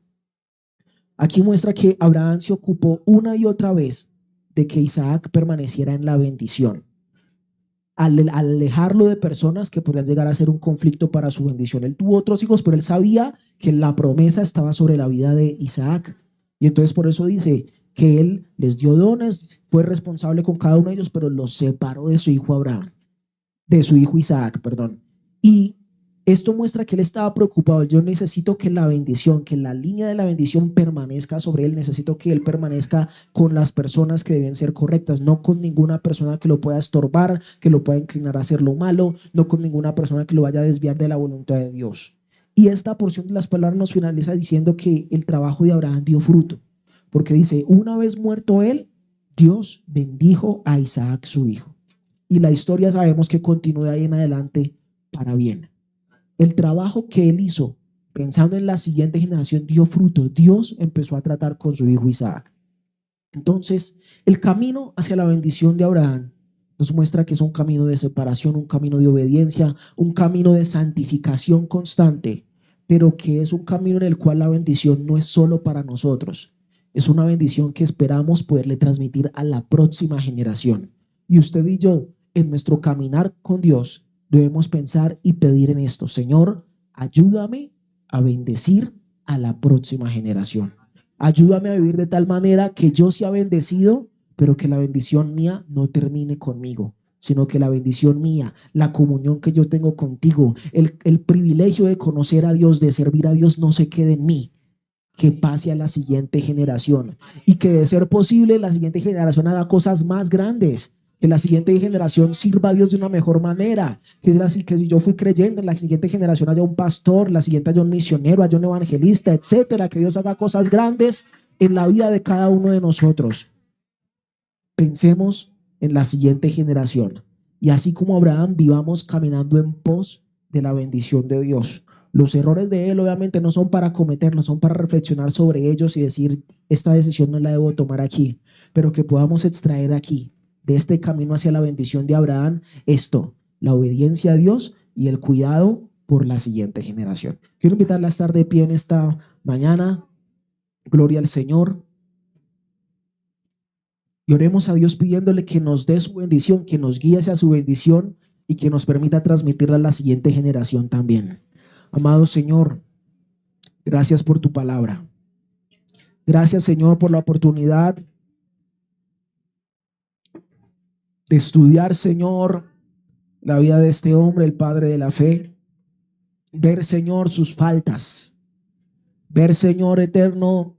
Aquí muestra que Abraham se ocupó una y otra vez de que Isaac permaneciera en la bendición, al alejarlo de personas que podrían llegar a ser un conflicto para su bendición. Él tuvo otros hijos, pero él sabía que la promesa estaba sobre la vida de Isaac. Y entonces por eso dice que él les dio dones, fue responsable con cada uno de ellos, pero los separó de su hijo Abraham, de su hijo Isaac, perdón. Y esto muestra que él estaba preocupado. Yo necesito que la bendición, que la línea de la bendición permanezca sobre él. Necesito que él permanezca con las personas que deben ser correctas, no con ninguna persona que lo pueda estorbar, que lo pueda inclinar a hacer lo malo, no con ninguna persona que lo vaya a desviar de la voluntad de Dios. Y esta porción de las palabras nos finaliza diciendo que el trabajo de Abraham dio fruto, porque dice: una vez muerto él, Dios bendijo a Isaac su hijo. Y la historia sabemos que continúa ahí en adelante para bien. El trabajo que él hizo pensando en la siguiente generación dio fruto. Dios empezó a tratar con su hijo Isaac. Entonces, el camino hacia la bendición de Abraham nos muestra que es un camino de separación, un camino de obediencia, un camino de santificación constante, pero que es un camino en el cual la bendición no es solo para nosotros, es una bendición que esperamos poderle transmitir a la próxima generación. Y usted y yo, en nuestro caminar con Dios, debemos pensar y pedir en esto: Señor, ayúdame a bendecir a la próxima generación. Ayúdame a vivir de tal manera que yo sea bendecido, pero que la bendición mía no termine conmigo, sino que la bendición mía, la comunión que yo tengo contigo, el privilegio de conocer a Dios, de servir a Dios, no se quede en mí, que pase a la siguiente generación, y que de ser posible la siguiente generación haga cosas más grandes, que la siguiente generación sirva a Dios de una mejor manera, que si yo fui creyente, en la siguiente generación haya un pastor, la siguiente haya un misionero, haya un evangelista, etcétera, que Dios haga cosas grandes en la vida de cada uno de nosotros. Pensemos en la siguiente generación, y así como Abraham, vivamos caminando en pos de la bendición de Dios. Los errores de él obviamente no son para cometerlos, son para reflexionar sobre ellos y decir: esta decisión no la debo tomar aquí, pero que podamos extraer aquí, de este camino hacia la bendición de Abraham, esto: la obediencia a Dios y el cuidado por la siguiente generación. Quiero invitarla a estar de pie en esta mañana. Gloria al Señor. Y oremos a Dios pidiéndole que nos dé su bendición, que nos guíe hacia su bendición y que nos permita transmitirla a la siguiente generación también. Amado Señor, gracias por tu palabra. Gracias, Señor, por la oportunidad de estudiar, Señor, la vida de este hombre, el padre de la fe. Ver, Señor, sus faltas. Ver, Señor eterno,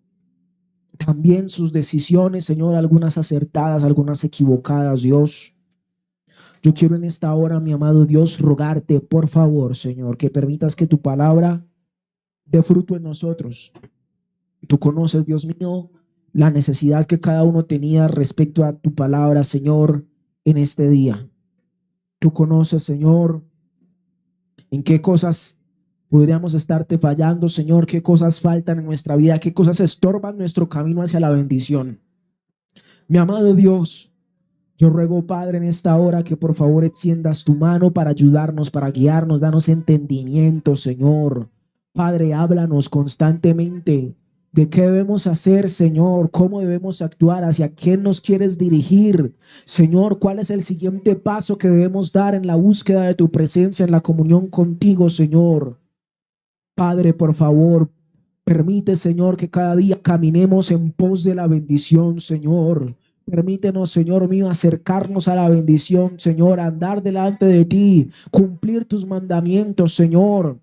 también sus decisiones, Señor, algunas acertadas, algunas equivocadas, Dios. Yo quiero en esta hora, mi amado Dios, rogarte, por favor, Señor, que permitas que tu palabra dé fruto en nosotros. Tú conoces, Dios mío, la necesidad que cada uno tenía respecto a tu palabra, Señor, en este día. Tú conoces, Señor, en qué cosas podríamos estarte fallando, Señor, qué cosas faltan en nuestra vida, qué cosas estorban nuestro camino hacia la bendición. Mi amado Dios, Yo ruego, Padre, en esta hora que por favor extiendas tu mano para ayudarnos, para guiarnos, danos entendimiento, Señor. Padre, háblanos constantemente de qué debemos hacer, Señor, cómo debemos actuar, hacia quién nos quieres dirigir. Señor, cuál es el siguiente paso que debemos dar en la búsqueda de tu presencia, en la comunión contigo, Señor. Padre, por favor, permite, Señor, que cada día caminemos en pos de la bendición, Señor. Permítenos, Señor mío, acercarnos a la bendición, Señor, andar delante de ti, cumplir tus mandamientos, Señor.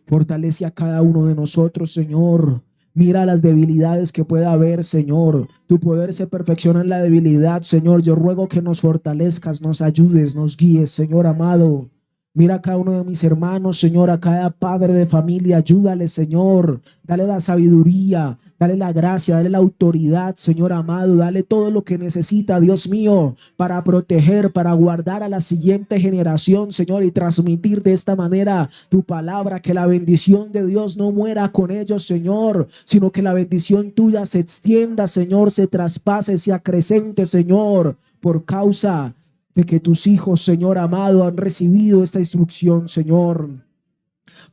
Fortalece a cada uno de nosotros, Señor. Mira las debilidades que pueda haber, Señor. Tu poder se perfecciona en la debilidad, Señor. Yo ruego que nos fortalezcas, nos ayudes, nos guíes, Señor amado. Mira a cada uno de mis hermanos, Señor, a cada padre de familia, ayúdale, Señor. Dale la sabiduría, dale la gracia, dale la autoridad, Señor amado. Dale todo lo que necesita, Dios mío, para proteger, para guardar a la siguiente generación, Señor, y transmitir de esta manera tu palabra, que la bendición de Dios no muera con ellos, Señor, sino que la bendición tuya se extienda, Señor, se traspase, se acrecente, Señor, por causa de que tus hijos, Señor amado, han recibido esta instrucción, Señor.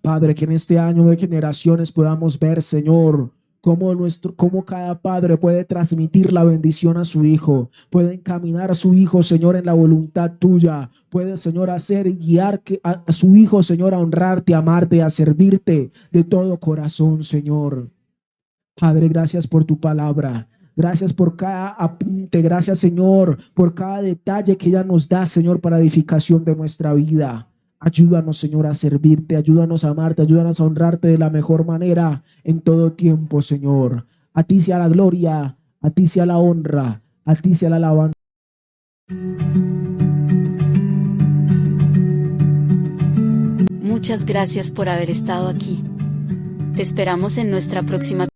Padre, que en este año de generaciones podamos ver, Señor, cómo cada padre puede transmitir la bendición a su hijo, puede encaminar a su hijo, Señor, en la voluntad tuya, puede, Señor, hacer y guiar a su hijo, Señor, a honrarte, a amarte, a servirte de todo corazón, Señor. Padre, gracias por tu palabra. Gracias por cada apunte. Gracias, Señor, por cada detalle que ella nos da, Señor, para edificación de nuestra vida. Ayúdanos, Señor, a servirte. Ayúdanos a amarte. Ayúdanos a honrarte de la mejor manera en todo tiempo, Señor. A ti sea la gloria. A ti sea la honra. A ti sea la alabanza. Muchas gracias por haber estado aquí. Te esperamos en nuestra próxima